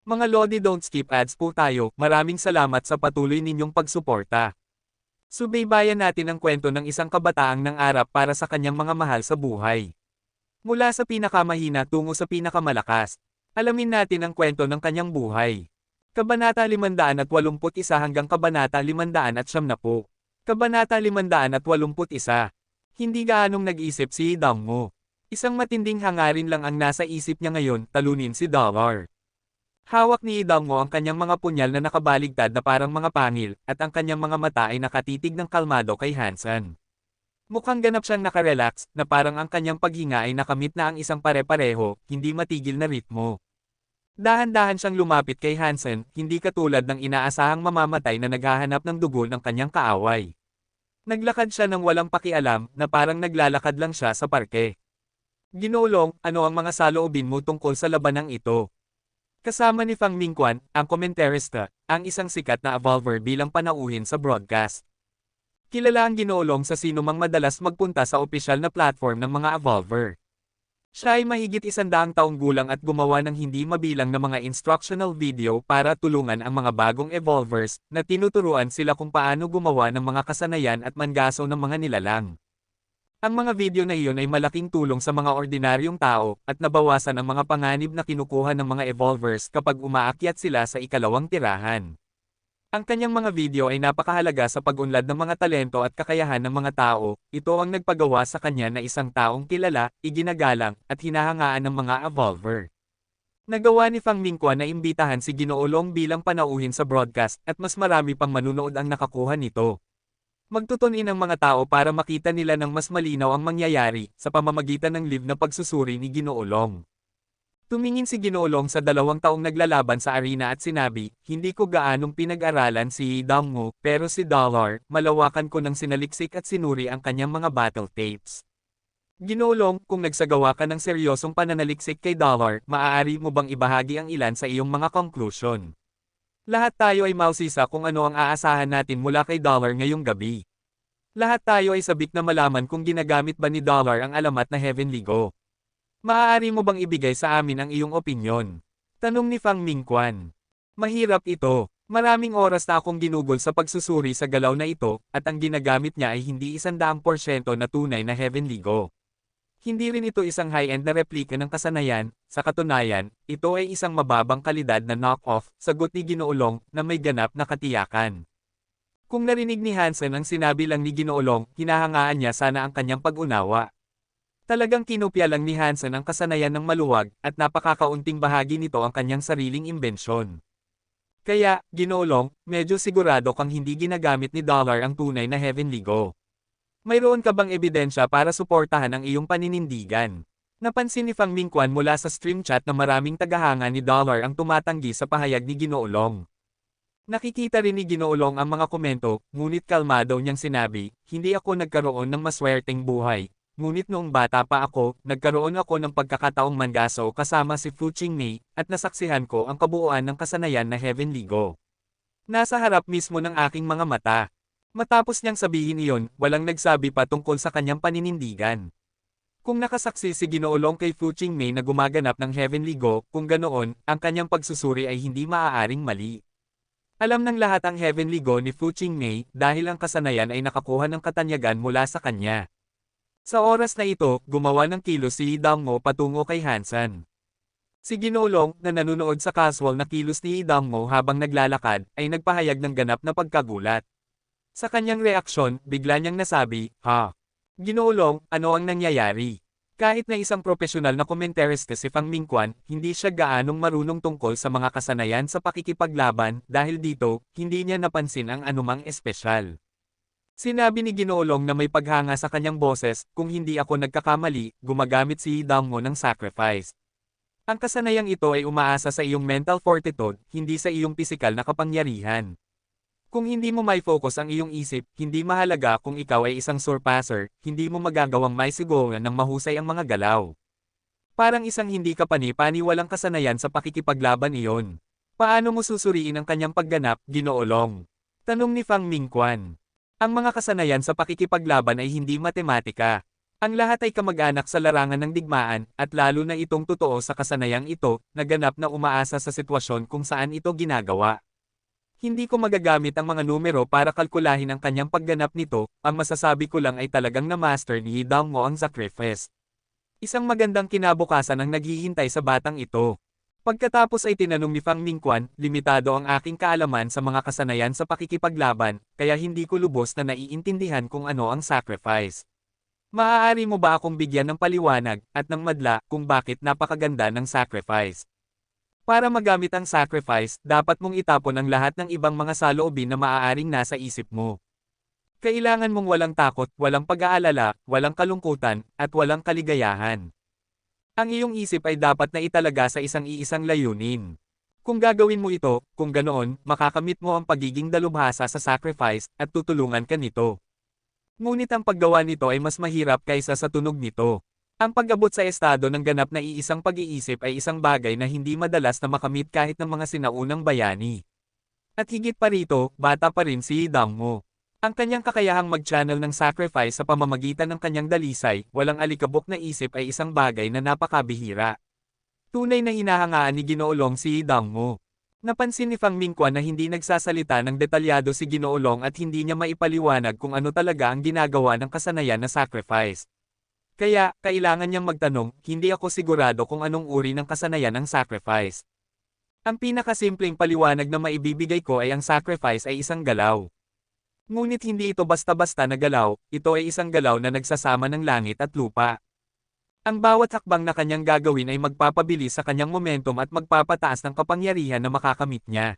Mga Lodi, don't skip ads po tayo. Maraming salamat sa patuloy ninyong pagsuporta. Subaybayan natin ang kwento ng isang kabataang nangarap para sa kanyang mga mahal sa buhay. Mula sa pinakamahina tungo sa pinakamalakas. Alamin natin ang kwento ng kanyang buhay. Kabanata 581 hanggang Kabanata 570. Kabanata 581. Hindi gaanong nag-isip si Dangmo. Isang matinding hangarin lang ang nasa isip niya ngayon, talunin si Dollar. Hawak ni Idalgo ang kanyang mga punyal na nakabaligtad na parang mga pangil, at ang kanyang mga mata ay nakatitig ng kalmado kay Hansen. Mukhang ganap siyang nakarelax, na parang ang kanyang paghinga ay nakamit na ang isang pare-pareho, hindi matigil na ritmo. Dahan-dahan siyang lumapit kay Hansen, hindi katulad ng inaasahang mamamatay na naghahanap ng dugo ng kanyang kaaway. Naglakad siya ng walang pakialam, na parang naglalakad lang siya sa parke. Ginulong, ano ang mga saloobin mo tungkol sa labanang ito? Kasama ni Fang Mingquan, ang komentarista, ang isang sikat na evolver bilang panauhin sa broadcast. Kilala ang Ginoolong sa sinumang madalas magpunta sa opisyal na platform ng mga evolver. Siya ay mahigit 100 taong gulang at gumawa ng hindi mabilang na mga instructional video para tulungan ang mga bagong evolvers na tinuturuan sila kung paano gumawa ng mga kasanayan at mangaso ng mga nilalang. Ang mga video na iyon ay malaking tulong sa mga ordinaryong tao, at nabawasan ang mga panganib na kinukuha ng mga evolvers kapag umaakyat sila sa ikalawang tirahan. Ang kanyang mga video ay napakahalaga sa pag-unlad ng mga talento at kakayahan ng mga tao, ito ang nagpagawa sa kanya na isang taong kilala, iginagalang, at hinahangaan ng mga evolver. Nagawa ni Fang Mingquan na imbitahan si Ginoolong bilang panauhin sa broadcast, at mas marami pang manunood ang nakakuha nito. Magtutunin ang mga tao para makita nila ng mas malinaw ang mangyayari sa pamamagitan ng live na pagsusuri ni Ginoolong. Tumingin si Ginoolong sa 2 taong naglalaban sa arena at sinabi, hindi ko gaanong pinag-aralan si Dangmo, pero si Dollar, malawakan ko ng sinaliksik at sinuri ang kanyang mga battle tapes. Ginoolong, kung nagsagawa ka ng seryosong pananaliksik kay Dollar, maaari mo bang ibahagi ang ilan sa iyong mga conclusion? Lahat tayo ay mausisa kung ano ang aasahan natin mula kay Dollar ngayong gabi. Lahat tayo ay sabik na malaman kung ginagamit ba ni Dollar ang alamat na Heavenly Go. Maaari mo bang ibigay sa amin ang iyong opinyon? Tanong ni Fang Mingquan. Mahirap ito. Maraming oras na akong ginugol sa pagsusuri sa galaw na ito, at ang ginagamit niya ay hindi 100% na tunay na Heavenly Go. Hindi rin ito isang high-end na replika ng kasanayan, sa katunayan, ito ay isang mababang kalidad na knock-off, sagot ni Ginoolong, na may ganap na katiyakan. Kung narinig ni Hansen ang sinabi lang ni Ginoolong, hinahangaan niya sana ang kanyang pag-unawa. Talagang kinopya lang ni Hansen ang kasanayan ng maluwag, at napakakaunting bahagi nito ang kanyang sariling imbensyon. Kaya, Ginoolong, medyo sigurado kang hindi ginagamit ni Dollar ang tunay na Heavenly Go. Mayroon ka bang ebidensya para suportahan ang iyong paninindigan? Napansin ni Fang Mingquan mula sa stream chat na maraming tagahanga ni Dollar ang tumatanggi sa pahayag ni Ginoolong. Nakikita rin ni Ginoolong ang mga komento, ngunit kalmado niyang sinabi, hindi ako nagkaroon ng maswerteng buhay. Ngunit noong bata pa ako, nagkaroon ako ng pagkakataong mangaso kasama si Fu Qingmei, at nasaksihan ko ang kabuuan ng kasanayan na Heavenly Go. Nasa harap mismo ng aking mga mata. Matapos niyang sabihin iyon, walang nagsabi pa tungkol sa kanyang paninindigan. Kung nakasaksi si Ginoolong kay Fu Qingmei na gumaganap ng Heavenly Go, kung ganoon, ang kanyang pagsusuri ay hindi maaaring mali. Alam ng lahat ang Heavenly Go ni Fu Qingmei dahil ang kasanayan ay nakakuha ng katanyagan mula sa kanya. Sa oras na ito, gumawa ng kilos si Dangmo patungo kay Hansen. Si Ginoolong, na nanunood sa casual na kilos ni Dangmo habang naglalakad, ay nagpahayag ng ganap na pagkagulat. Sa kanyang reaksyon, bigla niyang nasabi, "Ha? Ginoolong, ano ang nangyayari?" Kahit na isang profesional na komentarista si Fang Mingquan, hindi siya gaanong marunong tungkol sa mga kasanayan sa pakikipaglaban, dahil dito, hindi niya napansin ang anumang espesyal. Sinabi ni Ginoolong na may paghanga sa kanyang boses, kung hindi ako nagkakamali, gumagamit si Dangmo ng sacrifice. Ang kasanayang ito ay umaasa sa iyong mental fortitude, hindi sa iyong pisikal na kapangyarihan. Kung hindi mo may focus ang iyong isip, hindi mahalaga kung ikaw ay isang surpasser, hindi mo magagawang may siguran ng mahusay ang mga galaw. Parang isang hindi ka pani-paniwalang kasanayan sa pakikipaglaban iyon. Paano mo susuriin ang kanyang pagganap, Ginoolong? Tanong ni Fang Mingquan. Ang mga kasanayan sa pakikipaglaban ay hindi matematika. Ang lahat ay kamag-anak sa larangan ng digmaan, at lalo na itong totoo sa kasanayang ito, na ganap na umaasa sa sitwasyon kung saan ito ginagawa. Hindi ko magagamit ang mga numero para kalkulahin ang kanyang pagganap nito, ang masasabi ko lang ay talagang na-master ni Dong Mo ang sacrifice. Isang magandang kinabukasan ang naghihintay sa batang ito. Pagkatapos ay tinanong ni Fang Mingquan, limitado ang aking kaalaman sa mga kasanayan sa pakikipaglaban, kaya hindi ko lubos na naiintindihan kung ano ang sacrifice. Maaari mo ba akong bigyan ng paliwanag, at ng madla, kung bakit napakaganda ng sacrifice? Para magamit ang sacrifice, dapat mong itapon ang lahat ng ibang mga saloobin na maaaring nasa isip mo. Kailangan mong walang takot, walang pag-aalala, walang kalungkutan, at walang kaligayahan. Ang iyong isip ay dapat na italaga sa isang layunin. Kung gagawin mo ito, kung ganoon, makakamit mo ang pagiging dalubhasa sa sacrifice, at tutulungan ka nito. Ngunit ang paggawa nito ay mas mahirap kaysa sa tunog nito. Ang pag-abot sa estado ng ganap na iisang pag-iisip ay isang bagay na hindi madalas na makamit kahit ng mga sinaunang bayani. At higit pa rito, bata pa rin si Dong Mo. Ang kanyang kakayahang mag-channel ng sacrifice sa pamamagitan ng kanyang dalisay, walang alikabok na isip ay isang bagay na napakabihira. Tunay na hinahangaan ni Ginoolong si Dong Mo. Napansin ni Fang Mingquan na hindi nagsasalita ng detalyado si Ginoolong at hindi niya maipaliwanag kung ano talaga ang ginagawa ng kasanayan na sacrifice. Kaya, kailangan niyang magtanong, hindi ako sigurado kung anong uri ng kasanayan ng sacrifice. Ang pinakasimpleng paliwanag na maibibigay ko ay ang sacrifice ay isang galaw. Ngunit hindi ito basta-basta na galaw, ito ay isang galaw na nagsasama ng langit at lupa. Ang bawat hakbang na kanyang gagawin ay magpapabilis sa kanyang momentum at magpapataas ng kapangyarihan na makakamit niya.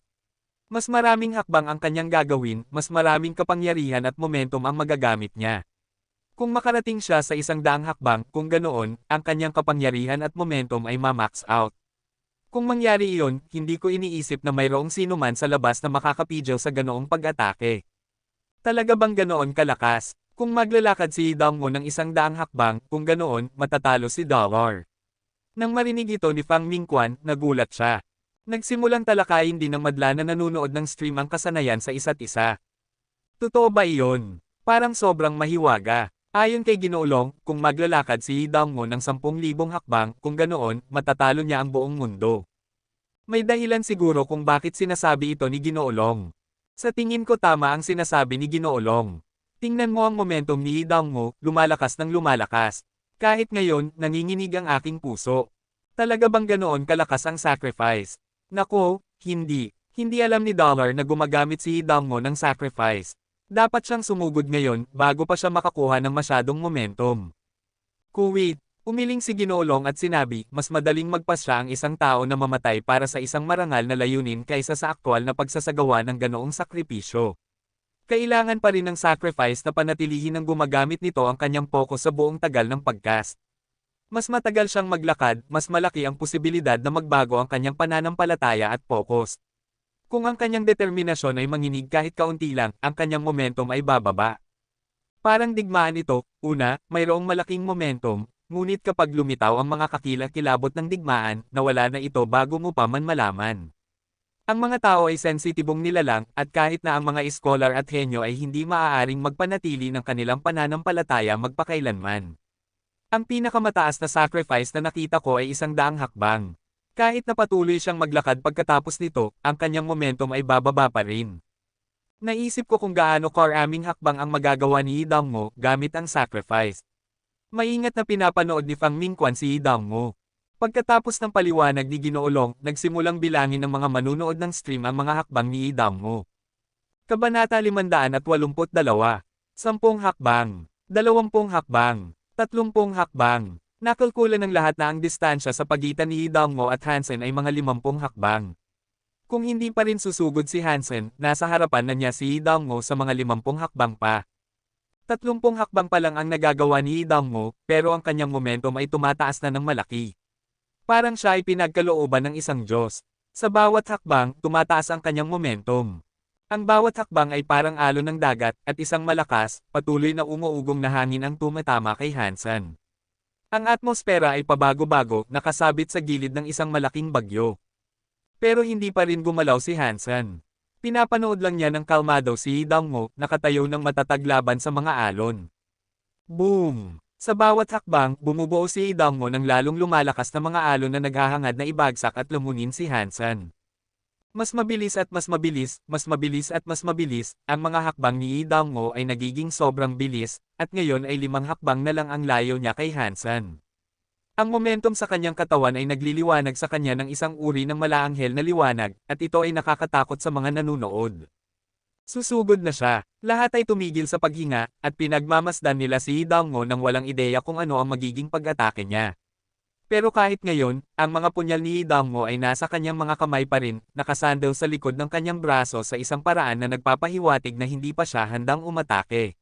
Mas maraming hakbang ang kanyang gagawin, mas maraming kapangyarihan at momentum ang magagamit niya. Kung makarating siya sa 100 hakbang, kung ganoon, ang kanyang kapangyarihan at momentum ay ma-max out. Kung mangyari iyon, hindi ko iniisip na mayroong sino man sa labas na makakapigil sa ganoong pag-atake. Talaga bang ganoon kalakas? Kung maglalakad si Dong Mo ng 100 hakbang, kung ganoon, matatalo si Dollar. Nang marinig ito ni Fang Mingquan, nagulat siya. Nagsimulang talakayin din ng madla na nanunood ng stream ang kasanayan sa isa't isa. Totoo ba iyon? Parang sobrang mahiwaga. Ayon kay Ginoolong, kung maglalakad si Dong Mo ng 10,000 hakbang, kung ganoon, matatalo niya ang buong mundo. May dahilan siguro kung bakit sinasabi ito ni Ginoolong. Sa tingin ko tama ang sinasabi ni Ginoolong. Tingnan mo ang momentum ni Dong Mo, lumalakas ng lumalakas. Kahit ngayon, nanginginig ang aking puso. Talaga bang ganoon kalakas ang sacrifice? Nako, hindi. Hindi alam ni Dollar na gumagamit si Dong Mo ng sacrifice. Dapat siyang sumugod ngayon, bago pa siya makakuha ng masyadong momentum. Kuwait, umiling si Ginoolong at sinabi, mas madaling magpasya ang isang tao na mamatay para sa isang marangal na layunin kaysa sa aktwal na pagsasagawa ng ganoong sakripisyo. Kailangan pa rin ng sacrifice na panatilihin ng gumagamit nito ang kanyang focus sa buong tagal ng pagcast. Mas matagal siyang maglakad, mas malaki ang posibilidad na magbago ang kanyang pananampalataya at focus. Kung ang kanyang determinasyon ay manginig kahit kaunti lang, ang kanyang momentum ay bababa. Parang digmaan ito, una, mayroong malaking momentum, ngunit kapag lumitaw ang mga kakilakilabot ng digmaan, nawala na ito bago mo pa man malaman. Ang mga tao ay sensitibong nilalang, at kahit na ang mga scholar at henyo ay hindi maaaring magpanatili ng kanilang pananampalataya magpakailanman. Ang pinakamataas na sacrifice na nakita ko ay 100 hakbang. Kahit na patuloy siyang maglakad pagkatapos nito, ang kanyang momentum ay bababa pa rin. Naisip ko kung gaano karaming hakbang ang magagawa ni Dong Mo gamit ang sacrifice. Maingat na pinapanood ni Fang Mingquan si Dong Mo. Pagkatapos ng paliwanag ni Ginoolong, nagsimulang bilangin ng mga manunood ng stream ang mga hakbang ni Dong Mo. Kabanata 582, 10 hakbang, 20 hakbang, 30 hakbang. Nakalkula ng lahat na ang distansya sa pagitan ni Dong Mo at Hansen ay mga 50 hakbang. Kung hindi pa rin susugod si Hansen, nasa harapan na niya si Dong Mo sa mga 50 hakbang pa. 30 hakbang pa lang ang nagagawa ni Dong Mo, pero ang kanyang momentum ay tumataas na ng malaki. Parang siya ay pinagkalooban ng isang Diyos. Sa bawat hakbang, tumataas ang kanyang momentum. Ang bawat hakbang ay parang alon ng dagat, at isang malakas, patuloy na umuugong na hangin ang tumatama kay Hansen. Ang atmosfera ay pabago-bago, nakasabit sa gilid ng isang malaking bagyo. Pero hindi pa rin gumalaw si Hansen. Pinapanood lang niya ng kalmado si Dong Mo, nakatayo ng matatag laban sa mga alon. Boom! Sa bawat hakbang, bumubuo si Idangmo ng lalong lumalakas na mga alon na naghahangad na ibagsak at lumunin si Hansen. Mas mabilis at mas mabilis, mas mabilis at mas mabilis, ang mga hakbang ni Idangmo ay nagiging sobrang bilis, at ngayon ay 5 hakbang na lang ang layo niya kay Hansen. Ang momentum sa kanyang katawan ay nagliliwanag sa kanya ng isang uri ng malaanghel na liwanag, at ito ay nakakatakot sa mga nanunood. Susugod na siya. Lahat ay tumigil sa paghinga, at pinagmamasdan nila si Hidalgo nang walang ideya kung ano ang magiging pag-atake niya. Pero kahit ngayon, ang mga punyal ni Hidalgo ay nasa kanyang mga kamay pa rin, nakasandal sa likod ng kanyang braso sa isang paraan na nagpapahiwatig na hindi pa siya handang umatake.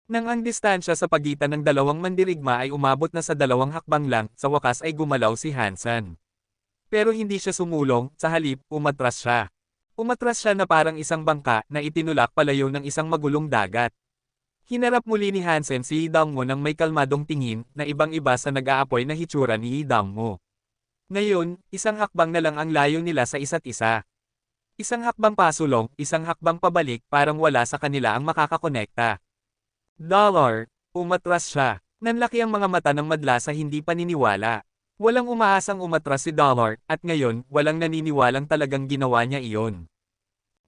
Nang ang distansya sa pagitan ng dalawang mandirigma ay umabot na sa 2 hakbang lang, sa wakas ay gumalaw si Hansen. Pero hindi siya sumulong, sa halip, umatras siya. Umatras siya na parang isang bangka na itinulak palayo ng isang magulong dagat. Hinarap muli ni Hansen si Hidalgo nang may kalmadong tingin na ibang-iba sa nag-aapoy na hitsura ni Hidalgo. Ngayon, isang hakbang na lang ang layo nila sa isa't isa. Isang hakbang pasulong, isang hakbang pabalik, parang wala sa kanila ang makakakonekta. Dollar, umatras siya. Nanlaki ang mga mata ng madla sa hindi paniniwala. Walang umaasang umatras si Dollar, at ngayon, walang naniniwalang talagang ginawa niya iyon.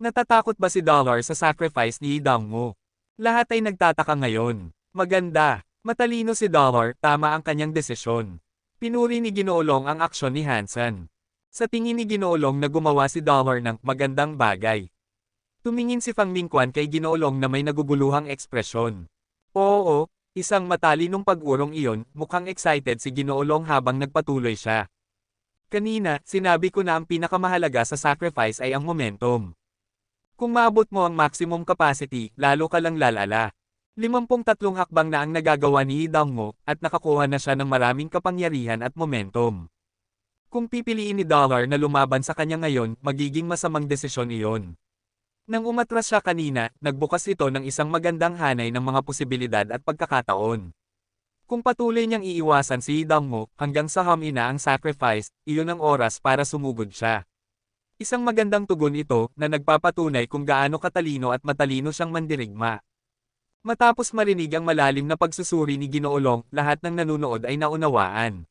Natatakot ba si Dollar sa sacrifice ni Hidalgo? Lahat ay nagtataka ngayon. Maganda. Matalino si Dollar, tama ang kanyang desisyon. Pinuri ni Ginoolong ang aksyon ni Hansen. Sa tingin ni Ginoolong na gumawa si Dollar ng magandang bagay. Tumingin si Fang Mingquan kay Ginoolong na may naguguluhang ekspresyon. Oo, isang matalinong pag-urong iyon, mukhang excited si Ginoolong habang nagpatuloy siya. Kanina, sinabi ko na ang pinakamahalaga sa sacrifice ay ang momentum. Kung maabot mo ang maximum capacity, lalo ka lang lalala. 53 hakbang na ang nagagawa ni Hidalgo, at nakakuha na siya ng maraming kapangyarihan at momentum. Kung pipiliin ni Dollar na lumaban sa kanya ngayon, magiging masamang desisyon iyon. Nang umatras siya kanina, nagbukas ito ng isang magandang hanay ng mga posibilidad at pagkakataon. Kung patuloy niyang iiwasan si Hidalgo hanggang sa hamina ang sacrifice, iyon ang oras para sumugod siya. Isang magandang tugon ito na nagpapatunay kung gaano katalino at matalino siyang mandirigma. Matapos marinig ang malalim na pagsusuri ni Ginoolong, lahat ng nanunood ay naunawaan.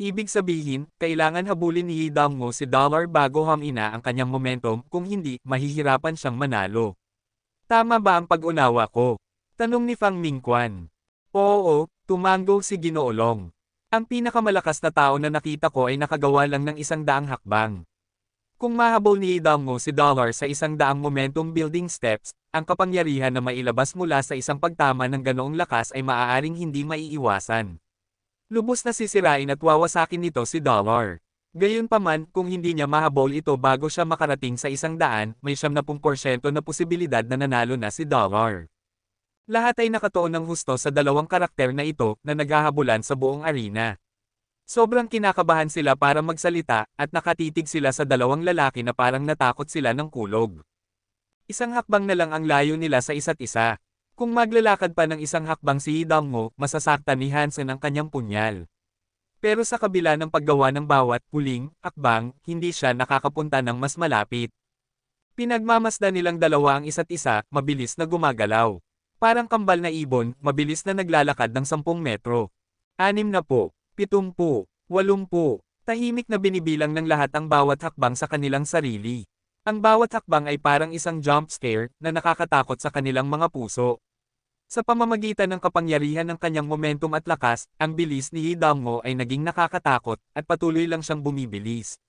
Ibig sabihin, kailangan habulin ni Hidalgo si Dollar bago hamina ang kanyang momentum, kung hindi, mahihirapan siyang manalo. Tama ba ang pag-unawa ko? Tanong ni Fang Mingquan. Oo, tumango si Ginoolong. Ang pinakamalakas na tao na nakita ko ay nakagawa lang ng 100 hakbang. Kung mahabol ni Hidalgo si Dollar sa 100 momentum building steps, ang kapangyarihan na mailabas mula sa isang pagtama ng ganoong lakas ay maaaring hindi maiiwasan. Lubos na sisirain at wawasakin nito si Dollar. Gayunpaman, kung hindi niya mahabol ito bago siya makarating sa 100, may 70% na posibilidad na nanalo na si Dollar. Lahat ay nakatuon ng husto sa 2 karakter na ito na naghahabulan sa buong arena. Sobrang kinakabahan sila para magsalita, at nakatitig sila sa 2 lalaki na parang natakot sila ng kulog. Isang hakbang na lang ang layo nila sa isa't isa. Kung maglalakad pa ng isang hakbang si Hidalgo, masasaktan ni Hansen ang kanyang punyal. Pero sa kabila ng paggawa ng bawat huling hakbang, hindi siya nakakapunta ng mas malapit. Pinagmamasdan nilang dalawa ang isa't isa, mabilis na gumagalaw. Parang kambal na ibon, mabilis na naglalakad ng 10 metro. 60, 70, 80, tahimik na binibilang ng lahat ang bawat hakbang sa kanilang sarili. Ang bawat hakbang ay parang isang jump scare na nakakatakot sa kanilang mga puso. Sa pamamagitan ng kapangyarihan ng kanyang momentum at lakas, ang bilis ni Hidalgo ay naging nakakatakot, at patuloy lang siyang bumibilis.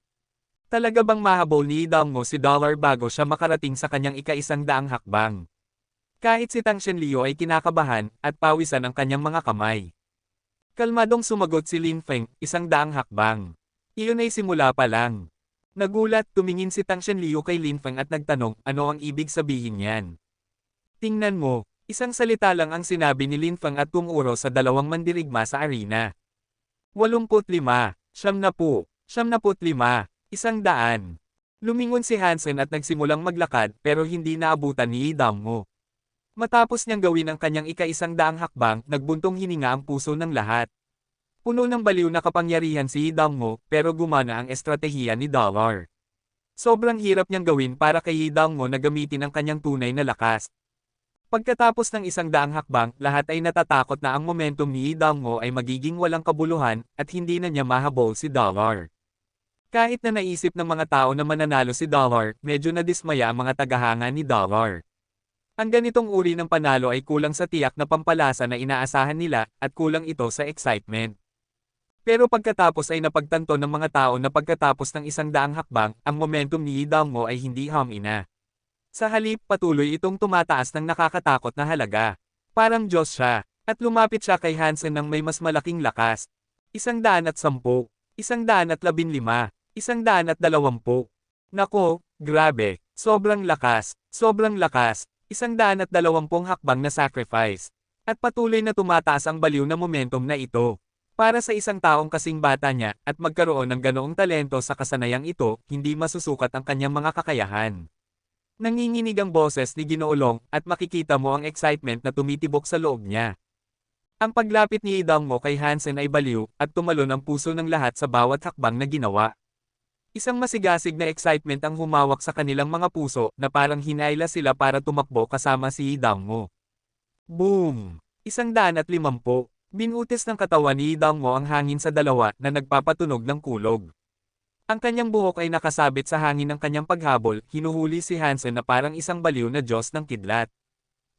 Talaga bang mahabol ni Hidalgo si Dollar bago siya makarating sa kanyang ika-100 hakbang? Kahit si Tang Shenleo ay kinakabahan, at pawisan ang kanyang mga kamay. Kalmadong sumagot si Lin Feng, 100 hakbang. Iyon ay simula pa lang. Nagulat, tumingin si Tang Shenleo kay Lin Feng at nagtanong, ano ang ibig sabihin niyan? Tingnan mo. Isang salita lang ang sinabi ni Lin Feng at tumuro sa 2 mandirigma sa arena. 85, 70, 75, 100. Lumingon si Hansen at nagsimulang maglakad pero hindi naabutan ni Hidalgo. Matapos niyang gawin ang kanyang ika-100 hakbang, nagbuntong hininga ang puso ng lahat. Puno ng baliw na kapangyarihan si Hidalgo, pero gumana ang estratehiya ni Dollar. Sobrang hirap niyang gawin para kay Hidalgo na gamitin ang kanyang tunay na lakas. Pagkatapos ng 100 hakbang, lahat ay natatakot na ang momentum ni Dango ay magiging walang kabuluhan at hindi na niya mahabol si Dollar. Kahit na naisip ng mga tao na mananalo si Dollar, medyo nadismaya ang mga tagahanga ni Dollar. Ang ganitong uri ng panalo ay kulang sa tiyak na pampalasa na inaasahan nila at kulang ito sa excitement. Pero pagkatapos ay napagtanto ng mga tao na pagkatapos ng 100 hakbang, ang momentum ni Dango ay hindi humina. Sa halip, patuloy itong tumataas ng nakakatakot na halaga. Parang Diyos siya, at lumapit siya kay Hansen ng may mas malaking lakas. 110, 115, 120. Nako, grabe, sobrang lakas, 120 hakbang na sacrifice. At patuloy na tumataas ang baliw na momentum na ito. Para sa isang taong kasing bata niya at magkaroon ng ganoong talento sa kasanayang ito, hindi masusukat ang kanyang mga kakayahan. Nanginginig ang boses ni Ginoolong at makikita mo ang excitement na tumitibok sa loob niya. Ang paglapit ni Dango kay Hansen ay baliw at tumalon ang puso ng lahat sa bawat hakbang na ginawa. Isang masigasig na excitement ang humawak sa kanilang mga puso na parang hinayla sila para tumakbo kasama si Dango. Boom! 150. Binutis ng katawan ni Dango ang hangin sa dalawa na nagpapatunog ng kulog. Ang kanyang buhok ay nakasabit sa hangin ng kanyang paghabol, hinuhuli si Hansen na parang isang baliw na Diyos ng kidlat.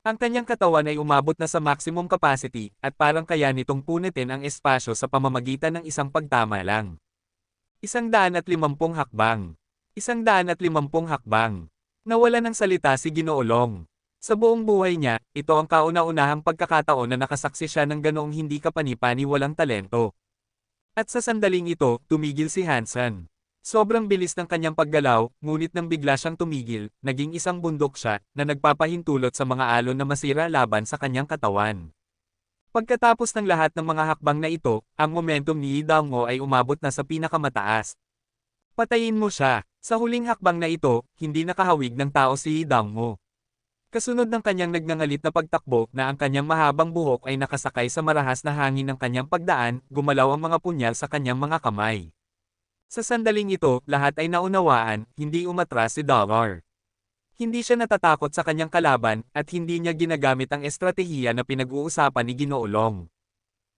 Ang kanyang katawan ay umabot na sa maximum capacity, at parang kaya nitong punitin ang espasyo sa pamamagitan ng isang pagtama lang. 150 hakbang. 150 hakbang. Nawala ng salita si Ginoolong. Sa buong buhay niya, ito ang kauna-unahang pagkakataon na nakasaksi siya ng ganoong hindi kapani-paniwalang talento. At sa sandaling ito, tumigil si Hansen. Sobrang bilis ng kanyang paggalaw, ngunit nang bigla siyang tumigil, naging isang bundok siya, na nagpapahintulot sa mga alon na masira laban sa kanyang katawan. Pagkatapos ng lahat ng mga hakbang na ito, ang momentum ni Dango ay umabot na sa pinakamataas. Patayin mo siya. Sa huling hakbang na ito, hindi nakahawig ng tao si Dango. Kasunod ng kanyang nagngangalit na pagtakbo na ang kanyang mahabang buhok ay nakasakay sa marahas na hangin ng kanyang pagdaan, gumalaw ang mga punyal sa kanyang mga kamay. Sa sandaling ito, lahat ay naunawaan, hindi umatras si Dollar. Hindi siya natatakot sa kanyang kalaban, at hindi niya ginagamit ang estratehiya na pinag-uusapan ni Ginoolong.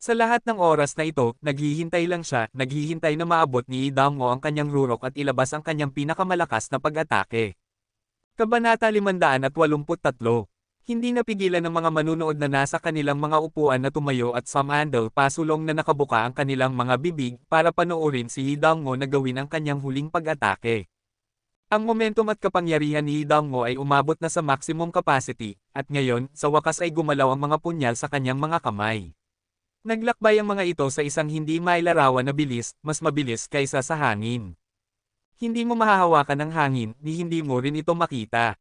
Sa lahat ng oras na ito, naghihintay lang siya, naghihintay na maabot ni Dango ang kanyang rurok at ilabas ang kanyang pinakamalakas na pag-atake. Kabanata 583. Hindi napigilan ng mga manunood na nasa kanilang mga upuan na tumayo at sumandal pasulong na nakabuka ang kanilang mga bibig para panoorin si Dango na gawin ang kanyang huling pag-atake. Ang momentum at kapangyarihan ni Dango ay umabot na sa maximum capacity, at ngayon, sa wakas ay gumalaw ang mga punyal sa kanyang mga kamay. Naglakbay ang mga ito sa isang hindi mailarawan na bilis, mas mabilis kaysa sa hangin. Hindi mo mahahawakan ang hangin, ni hindi mo rin ito makita.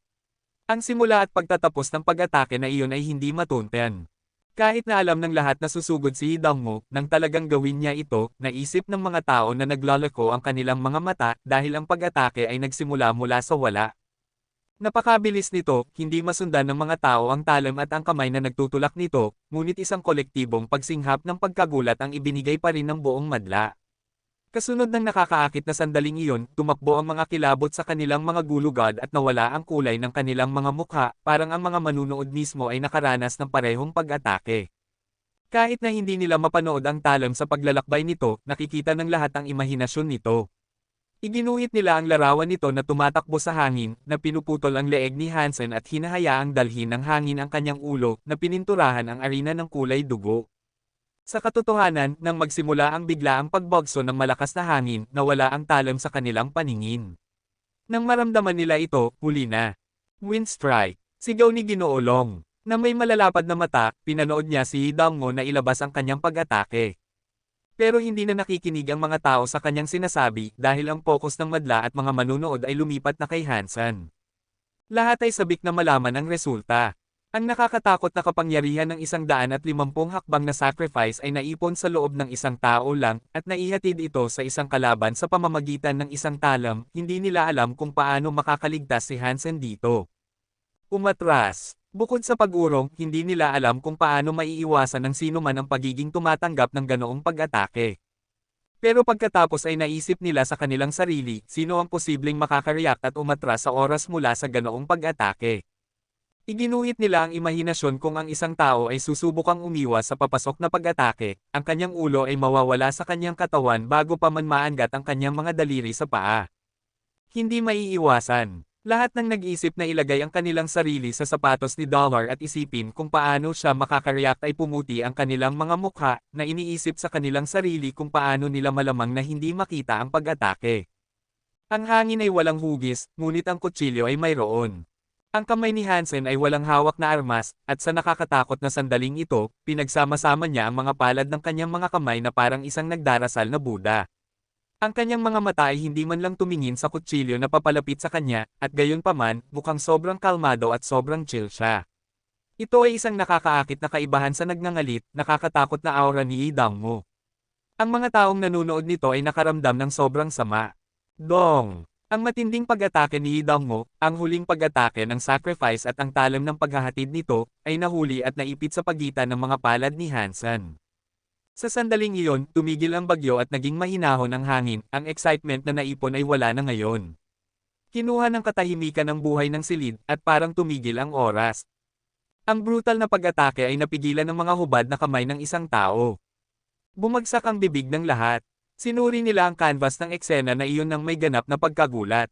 Ang simula at pagtatapos ng pag-atake na iyon ay hindi matunten. Kahit na alam ng lahat na susugod si Dango, nang talagang gawin niya ito, naisip ng mga tao na naglalako ang kanilang mga mata dahil ang pag-atake ay nagsimula mula sa wala. Napakabilis nito, hindi masundan ng mga tao ang talam at ang kamay na nagtutulak nito, ngunit isang kolektibong pagsinghap ng pagkagulat ang ibinigay pa rin ng buong madla. Kasunod ng nakakaakit na sandaling iyon, tumakbo ang mga kilabot sa kanilang mga gulugad at nawala ang kulay ng kanilang mga mukha, parang ang mga manunood mismo ay nakaranas ng parehong pag-atake. Kahit na hindi nila mapanood ang talam sa paglalakbay nito, nakikita ng lahat ang imahinasyon nito. Iginuhit nila ang larawan nito na tumatakbo sa hangin, na pinuputol ang leeg ni Hansen at hinahayaang dalhin ng hangin ang kanyang ulo, na pininturahan ang arena ng kulay dugo. Sa katotohanan, nang magsimula ang biglaang pagbagso ng malakas na hangin, nawala ang talam sa kanilang paningin. Nang maramdaman nila ito, huli na. Wind strike. Sigaw ni Ginoolong. Na may malalapad na mata, pinanood niya si Dango na ilabas ang kanyang pag-atake. Pero hindi na nakikinig ang mga tao sa kanyang sinasabi dahil ang focus ng madla at mga manunood ay lumipat na kay Hansen. Lahat ay sabik na malaman ang resulta. Ang nakakatakot na kapangyarihan ng 150 hakbang na sacrifice ay naipon sa loob ng isang tao lang, at naihatid ito sa isang kalaban sa pamamagitan ng isang talam, hindi nila alam kung paano makakaligtas si Hansen dito. Umatras. Bukod sa pag-urong, hindi nila alam kung paano maiiwasan ng sino man ang pagiging tumatanggap ng ganoong pag-atake. Pero pagkatapos ay naisip nila sa kanilang sarili, sino ang posibleng makakareact at umatras sa oras mula sa ganoong pag-atake. Iginuhit nila ang imahinasyon kung ang isang tao ay susubukang umiwas sa papasok na pag-atake, ang kanyang ulo ay mawawala sa kanyang katawan bago pa man maangat ang kanyang mga daliri sa paa. Hindi maiiwasan. Lahat ng nag-isip na ilagay ang kanilang sarili sa sapatos ni Dollar at isipin kung paano siya makakareact ay pumuti ang kanilang mga mukha, na iniisip sa kanilang sarili kung paano nila malamang na hindi makita ang pag-atake. Ang hangin ay walang hugis, ngunit ang kutsilyo ay mayroon. Ang kamay ni Hansen ay walang hawak na armas, at sa nakakatakot na sandaling ito, pinagsama-sama niya ang mga palad ng kanyang mga kamay na parang isang nagdarasal na Buddha. Ang kanyang mga mata ay hindi man lang tumingin sa kutsilyo na papalapit sa kanya, at gayon paman, mukhang sobrang kalmado at sobrang chill siya. Ito ay isang nakakaakit na kaibahan sa nagngangalit, nakakatakot na aura ni Yi Dangmo. Ang mga taong nanunood nito ay nakaramdam ng sobrang sama. Dong! Ang matinding pag-atake ni Yi Dangmo, ang huling pag-atake ng sacrifice at ang talim ng paghahatid nito, ay nahuli at naipit sa pagitan ng mga palad ni Hansen. Sa sandaling iyon, tumigil ang bagyo at naging mahinahon ang hangin, ang excitement na naipon ay wala na ngayon. Kinuha ng katahimikan ang buhay ng silid, at parang tumigil ang oras. Ang brutal na pag-atake ay napigilan ng mga hubad na kamay ng isang tao. Bumagsak ang bibig ng lahat. Sinuri nila ang canvas ng eksena na iyon ng may ganap na pagkagulat.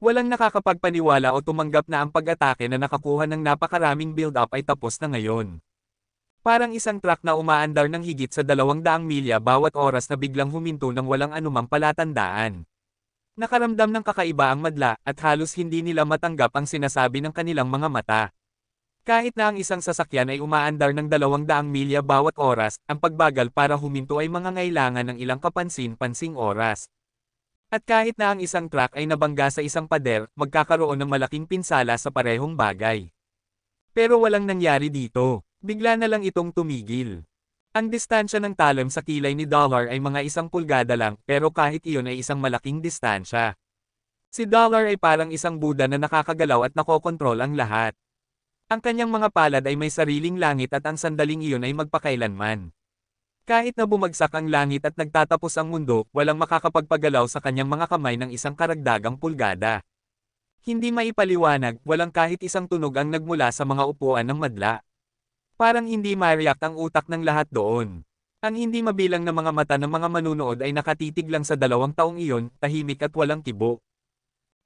Walang nakakapagpaniwala o tumanggap na ang pag-atake na nakakuha ng napakaraming build-up ay tapos na ngayon. Parang isang truck na umaandar ng higit sa 200 milya bawat oras na biglang huminto ng walang anumang palatandaan. Nakaramdam ng kakaiba ang madla, at halos hindi nila matanggap ang sinasabi ng kanilang mga mata. Kahit na ang isang sasakyan ay umaandar ng 200 milya bawat oras, ang pagbagal para huminto ay mangangailangan ng ilang kapansin-pansing oras. At kahit na ang isang truck ay nabangga sa isang pader, magkakaroon ng malaking pinsala sa parehong bagay. Pero walang nangyari dito. Bigla na lang itong tumigil. Ang distansya ng talim sa kilay ni Dollar ay mga 1 pulgada lang, pero kahit iyon ay isang malaking distansya. Si Dollar ay parang isang Buddha na nakakagalaw at nakokontrol ang lahat. Ang kanyang mga palad ay may sariling langit at ang sandaling iyon ay magpakailanman. Kahit na bumagsak ang langit at nagtatapos ang mundo, walang makakapagpagalaw sa kanyang mga kamay ng isang karagdagang pulgada. Hindi maipaliwanag, walang kahit isang tunog ang nagmula sa mga upuan ng madla. Parang hindi ma-react ang utak ng lahat doon. Ang hindi mabilang na mga mata ng mga manunood ay nakatitig lang sa 2 taong iyon, tahimik at walang kibo.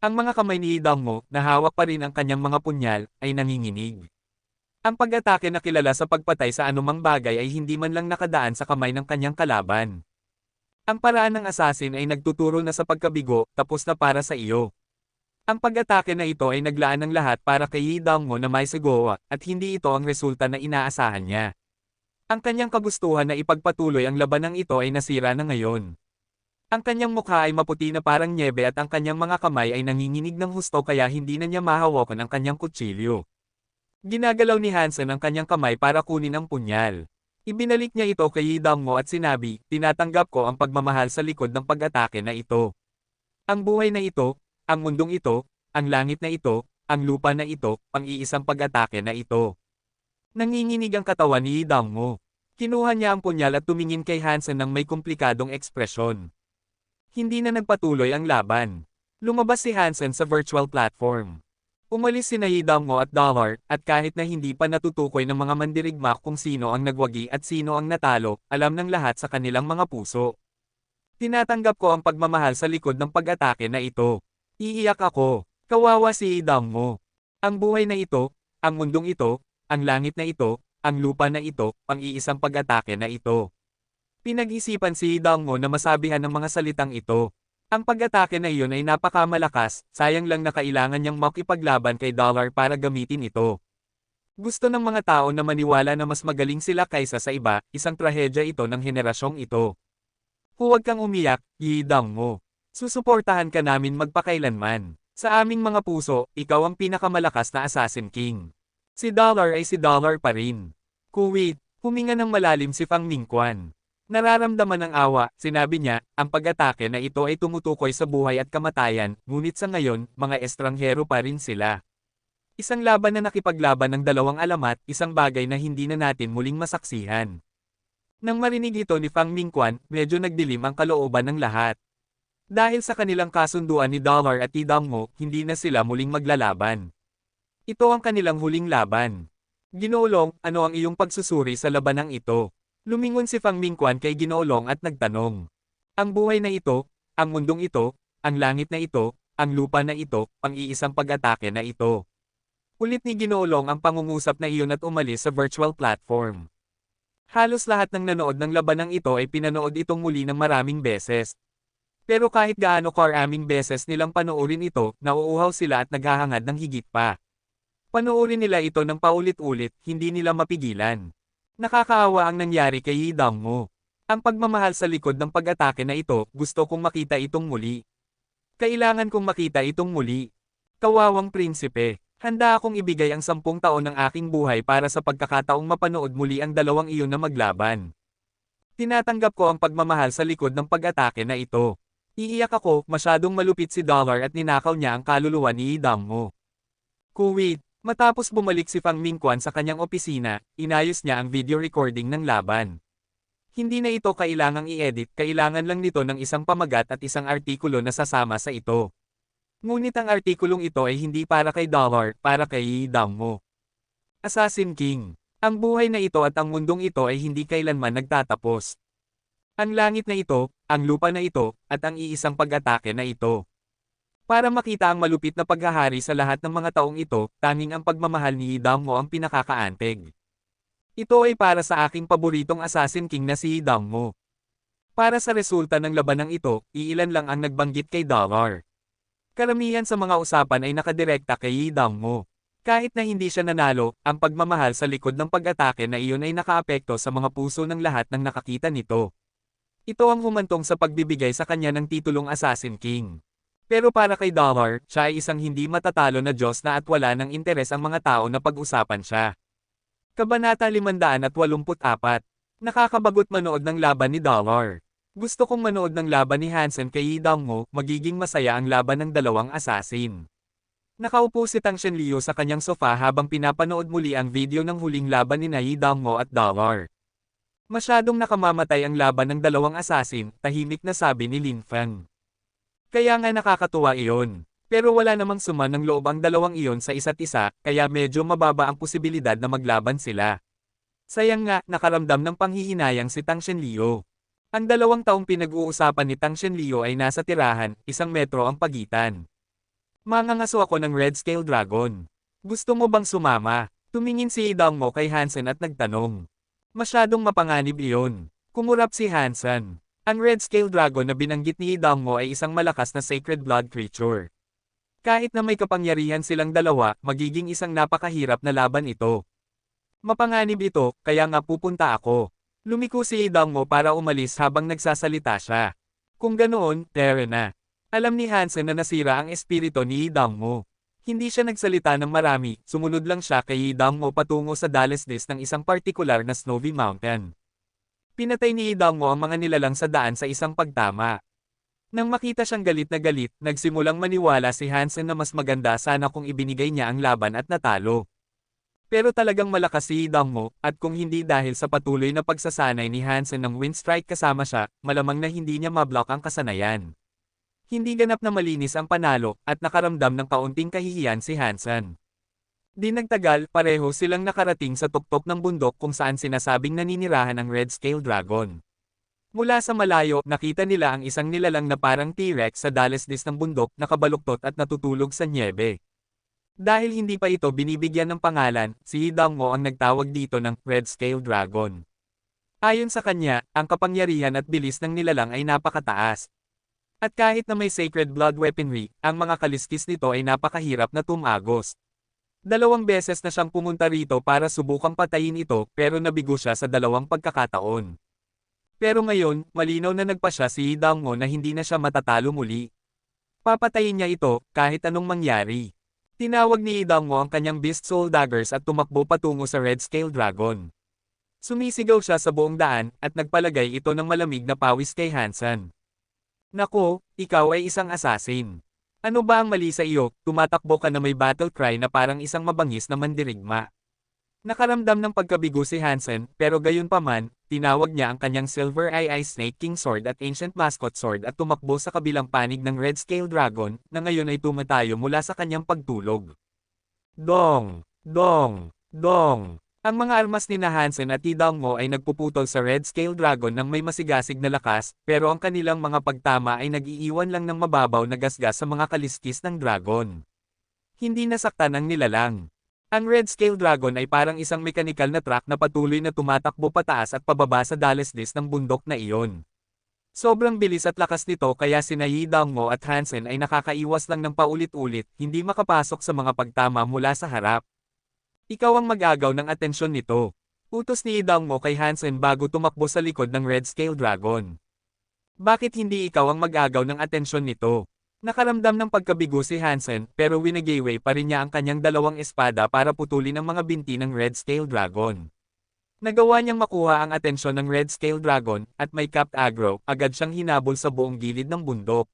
Ang mga kamay ni Yi Dangmo, na hawak pa rin ang kanyang mga punyal, ay nanginginig. Ang pag-atake na kilala sa pagpatay sa anumang bagay ay hindi man lang nakadaan sa kamay ng kanyang kalaban. Ang paraan ng assassin ay nagtuturo na sa pagkabigo, tapos na para sa iyo. Ang pag-atake na ito ay naglaan ng lahat para kay Yi Dangmo na may sigawa, at hindi ito ang resulta na inaasahan niya. Ang kanyang kagustuhan na ipagpatuloy ang labanang ito ay nasira na ngayon. Ang kanyang mukha ay maputi na parang nyebe at ang kanyang mga kamay ay nanginginig ng husto kaya hindi na niya mahawakan ang kanyang kutsilyo. Ginagalaw ni Hansen ang kanyang kamay para kunin ang punyal. Ibinalik niya ito kay Yi Dangmo at sinabi, "Tinatanggap ko ang pagmamahal sa likod ng pag-atake na ito. Ang buhay na ito, ang mundong ito, ang langit na ito, ang lupa na ito, pang-iisang pag-atake na ito." Nanginginig ang katawan ni Yi Dangmo. Kinuha niya ang punyal at tumingin kay Hansen ng may komplikadong ekspresyon. Hindi na nagpatuloy ang laban. Lumabas si Hansen sa virtual platform. Umalis sina Yi Dangmo at Dollar, at kahit na hindi pa natutukoy ng mga mandirigma kung sino ang nagwagi at sino ang natalo, alam ng lahat sa kanilang mga puso. Tinatanggap ko ang pagmamahal sa likod ng pag-atake na ito. Iiyak ako. Kawawa si Yi Dangmo. Ang buhay na ito, ang mundong ito, ang langit na ito, ang lupa na ito, pang-iisang pag-atake na ito. Pinag-isipan si Yi Dangmo na masabihan ng mga salitang ito. Ang pag-atake na iyon ay napakamalakas, sayang lang na kailangan niyang makipaglaban kay Dollar para gamitin ito. Gusto ng mga tao na maniwala na mas magaling sila kaysa sa iba, isang trahedya ito ng henerasyong ito. Huwag kang umiyak, Yi Dangmo. Susuportahan ka namin magpakailanman. Sa aming mga puso, ikaw ang pinakamalakas na Assassin King. Si Dollar ay si Dollar pa rin. Kuwait, huminga ng malalim si Fang Ningquan. Nararamdaman ng awa, sinabi niya, ang pag-atake na ito ay tumutukoy sa buhay at kamatayan, ngunit sa ngayon, mga estranghero pa rin sila. Isang laban na nakipaglaban ng 2 alamat, isang bagay na hindi na natin muling masaksihan. Nang marinig ito ni Fang Ningquan, medyo nagdilim ang kalooban ng lahat. Dahil sa kanilang kasunduan ni Dollar at Yi Dangmo, hindi na sila muling maglalaban. Ito ang kanilang huling laban. Ginoolong, ano ang iyong pagsusuri sa labanang ito? Lumingon si Fang Mingquan kay Ginoolong at nagtanong. Ang buhay na ito, ang mundong ito, ang langit na ito, ang lupa na ito, pang-iisang pag-atake na ito. Ulit ni Ginoolong ang pangungusap na iyon at umalis sa virtual platform. Halos lahat ng nanood ng labanang ito ay pinanood itong muli ng maraming beses. Pero kahit gaano karaming beses nilang panoorin ito, nauuhaw sila at naghahangad ng higit pa. Panoorin nila ito ng paulit-ulit, hindi nila mapigilan. Nakakaawa ang nangyari kay Yi Dongmu. Ang pagmamahal sa likod ng pag-atake na ito, gusto kong makita itong muli. Kailangan kong makita itong muli. Kawawang prinsipe, handa akong ibigay ang 10 taon ng aking buhay para sa pagkakataong mapanood muli ang dalawang iyon na maglaban. Tinatanggap ko ang pagmamahal sa likod ng pag-atake na ito. Iiyak ako, masyadong malupit si Dollar at ninakaw niya ang kaluluwa ni Yi Dongmu. Kuwait. Matapos bumalik si Fang Mingquan sa kanyang opisina, inayos niya ang video recording ng laban. Hindi na ito kailangang i-edit, kailangan lang nito ng isang pamagat at isang artikulo na sasama sa ito. Ngunit ang artikulong ito ay hindi para kay Dollar, para kay Yi Dongmu. Assassin King. Ang buhay na ito at ang mundong ito ay hindi kailanman nagtatapos. Ang langit na ito, ang lupa na ito, at ang iisang pag-atake na ito. Para makita ang malupit na paghahari sa lahat ng mga taong ito, tanging ang pagmamahal ni Yi Dongmu ang pinakakaantig. Ito ay para sa aking paboritong Assassin King na si Yi Dongmu. Para sa resulta ng labanang ito, iilan lang ang nagbanggit kay Dollar. Karamihan sa mga usapan ay nakadirekta kay Yi Dongmu. Kahit na hindi siya nanalo, ang pagmamahal sa likod ng pag-atake na iyon ay nakaapekto sa mga puso ng lahat ng nakakita nito. Ito ang humantong sa pagbibigay sa kanya ng titulong Assassin King. Pero para kay Dollar, siya ay isang hindi matatalo na Diyos na at wala ng interes ang mga tao na pag-usapan siya. Kabanata 584. Nakakabagot manood ng laban ni Dollar. Gusto kong manood ng laban ni Hansen kay Yi Dongmu, magiging masaya ang laban ng dalawang assassin. Nakaupo si Tang Shenliu sa kanyang sofa habang pinapanood muli ang video ng huling laban ni Yi Dongmu at Dollar. Masyadong nakamamatay ang laban ng dalawang assassin, tahimik na sabi ni Lin Feng. Kaya nga nakakatuwa iyon. Pero wala namang suman ng loob ang dalawang iyon sa isa't isa, kaya medyo mababa ang posibilidad na maglaban sila. Sayang nga, nakaramdam ng panghihinayang si Tang Shenliu. Ang 2 taong pinag-uusapan ni Tang Shenliu ay nasa tirahan, 1 metro ang pagitan. Mangangaso ako ng Red Scale Dragon. Gusto mo bang sumama? Tumingin si Yi Dongmu kay Hansen at nagtanong. Masyadong mapanganib iyon. Kumurap si Hansen. Ang Red Scale Dragon na binanggit ni Yi Dongmu ay isang malakas na sacred blood creature. Kahit na may kapangyarihan silang dalawa, magiging isang napakahirap na laban ito. Mapanganib ito, kaya nga pupunta ako. Lumiko si Yi Dongmu para umalis habang nagsasalita siya. Kung ganoon, tere na. Alam ni Hansen na nasira ang espiritu ni Yi Dongmu. Hindi siya nagsalita ng marami, sumunod lang siya kay Yi Dongmu patungo sa dalesdes ng isang partikular na snowy mountain. Pinatay ni Yi Dongmu ang mga nilalang sa daan sa isang pagtama. Nang makita siyang galit na galit, nagsimulang maniwala si Hansen na mas maganda sana kung ibinigay niya ang laban at natalo. Pero talagang malakas si Yi Dongmu, at kung hindi dahil sa patuloy na pagsasanay ni Hansen ng wind strike kasama siya, malamang na hindi niya mablock ang kasanayan. Hindi ganap na malinis ang panalo, at nakaramdam ng kaunting kahihiyan si Hansen. Di nagtagal, pareho silang nakarating sa tuktok ng bundok kung saan sinasabing naninirahan ang Red Scale Dragon. Mula sa malayo, nakita nila ang isang nilalang na parang T-Rex sa dalesdes ng bundok, nakabaluktot at natutulog sa nyebe. Dahil hindi pa ito binibigyan ng pangalan, si Yi Dongmu ang nagtawag dito ng Red Scale Dragon. Ayon sa kanya, ang kapangyarihan at bilis ng nilalang ay napakataas. At kahit na may sacred blood weaponry, ang mga kaliskis nito ay napakahirap na tumagos. 2 beses na siyang pumunta rito para subukang patayin ito, pero nabigo siya sa 2 pagkakataon. Pero ngayon, malinaw na nagpasya si Yi Dongmu na hindi na siya matatalo muli. Papatayin niya ito, kahit anong mangyari. Tinawag ni Yi Dongmu ang kanyang Beast Soul Daggers at tumakbo patungo sa Red Scale Dragon. Sumisigaw siya sa buong daan, at nagpalagay ito ng malamig na pawis kay Hansen. Nako, ikaw ay isang assassin. Ano ba ang mali sa iyo, tumatakbo ka na may battle cry na parang isang mabangis na mandirigma. Nakaramdam ng pagkabigo si Hansen, pero gayunpaman, tinawag niya ang kanyang Silver Eye Snake King Sword at Ancient Mascot Sword at tumakbo sa kabilang panig ng Red Scale Dragon, na ngayon ay tumatayo mula sa kanyang pagtulog. Dong! Dong! Dong! Ang mga armas ni na Hansen at Hidalgo ay nagpuputol sa Red Scale Dragon ng may masigasig na lakas, pero ang kanilang mga pagtama ay nag-iiwan lang ng mababaw na gasgas sa mga kaliskis ng dragon. Hindi nasaktan ang nilalang. Ang Red Scale Dragon ay parang isang mekanikal na truck na patuloy na tumatakbo pataas at pababa sa dalisdis ng bundok na iyon. Sobrang bilis at lakas nito kaya sina Hidalgo at Hansen ay nakakaiwas lang ng paulit-ulit, hindi makapasok sa mga pagtama mula sa harap. Ikaw ang mag-agaw ng atensyon nito. Utos ni Hidalgo kay Hansen bago tumakbo sa likod ng Red Scale Dragon. Bakit hindi ikaw ang mag-agaw ng atensyon nito? Nakaramdam ng pagkabigo si Hansen pero winagiway pa rin niya ang kanyang dalawang espada para putulin ang mga binti ng Red Scale Dragon. Nagawa niyang makuha ang atensyon ng Red Scale Dragon at may capped aggro, agad siyang hinabol sa buong gilid ng bundok.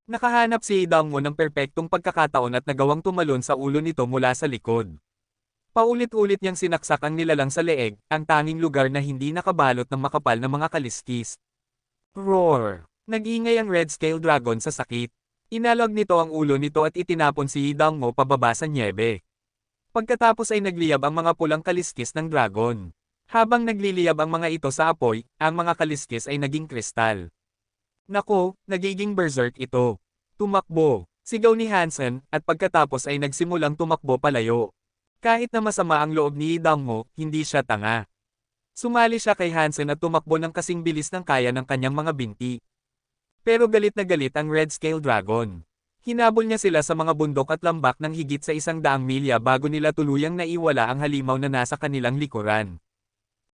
Nakahanap si Hidalgo ng perpektong pagkakataon at nagawang tumalon sa ulo nito mula sa likod. Paulit-ulit niyang sinaksak ang nilalang sa leeg, ang tanging lugar na hindi nakabalot ng makapal na mga kaliskis. Roar! Nag-ingay ang Red Scale Dragon sa sakit. Inalog nito ang ulo nito at itinapon si Hidalgo pababa sa nyebe. Pagkatapos ay nagliyab ang mga pulang kaliskis ng dragon. Habang nagliliyab ang mga ito sa apoy, ang mga kaliskis ay naging kristal. Nako, nagiging berserk ito. Tumakbo, sigaw ni Hansen, at pagkatapos ay nagsimulang tumakbo palayo. Kahit na masama ang loob ni Hidalgo, hindi siya tanga. Sumali siya kay Hansen at tumakbo ng kasing bilis ng kaya ng kanyang mga binti. Pero galit na galit ang Red Scale Dragon. Hinabol niya sila sa mga bundok at lambak ng higit sa 100 milya bago nila tuluyang naiwala ang halimaw na nasa kanilang likuran.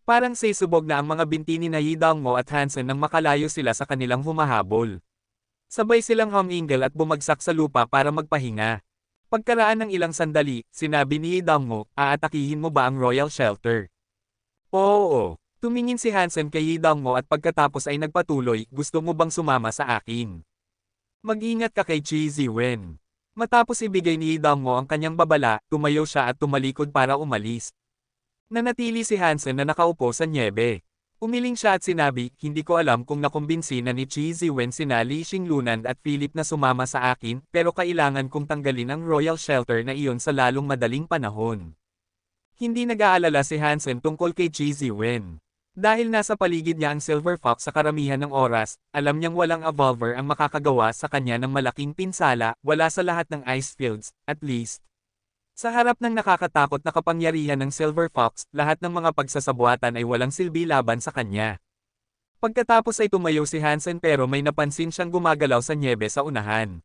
Parang sisubog na ang mga binti ni Hidalgo at Hansen nang makalayo sila sa kanilang humahabol. Sabay silang humingal at bumagsak sa lupa para magpahinga. Pagkaraan ng ilang sandali, sinabi ni Hidalgo, aatakihin mo ba ang Royal Shelter? Oo. Tumingin si Hansen kay Hidalgo at pagkatapos ay nagpatuloy, gusto mo bang sumama sa akin? Mag-ingat ka kay Chi Ziwen. Matapos ibigay ni Hidalgo ang kanyang babala, tumayo siya at tumalikod para umalis. Nanatili si Hansen na nakaupo sa nyebe. Umiling siya at sinabi, hindi ko alam kung nakumbinsi na ni Chi Ziwen sina Li Xinglunand at Philip na sumama sa akin, pero kailangan kong tanggalin ang Royal Shelter na iyon sa lalong madaling panahon. Hindi nag-aalala si Hansen tungkol kay Chi Ziwen. Dahil nasa paligid niya ang Silver Fox sa karamihan ng oras, alam niyang walang evolver ang makakagawa sa kanya ng malaking pinsala, wala sa lahat ng ice fields, at least. Sa harap ng nakakatakot na kapangyarihan ng Silver Fox, lahat ng mga pagsasabuatan ay walang silbi laban sa kanya. Pagkatapos ay tumayo si Hansen pero may napansin siyang gumagalaw sa nyebe sa unahan.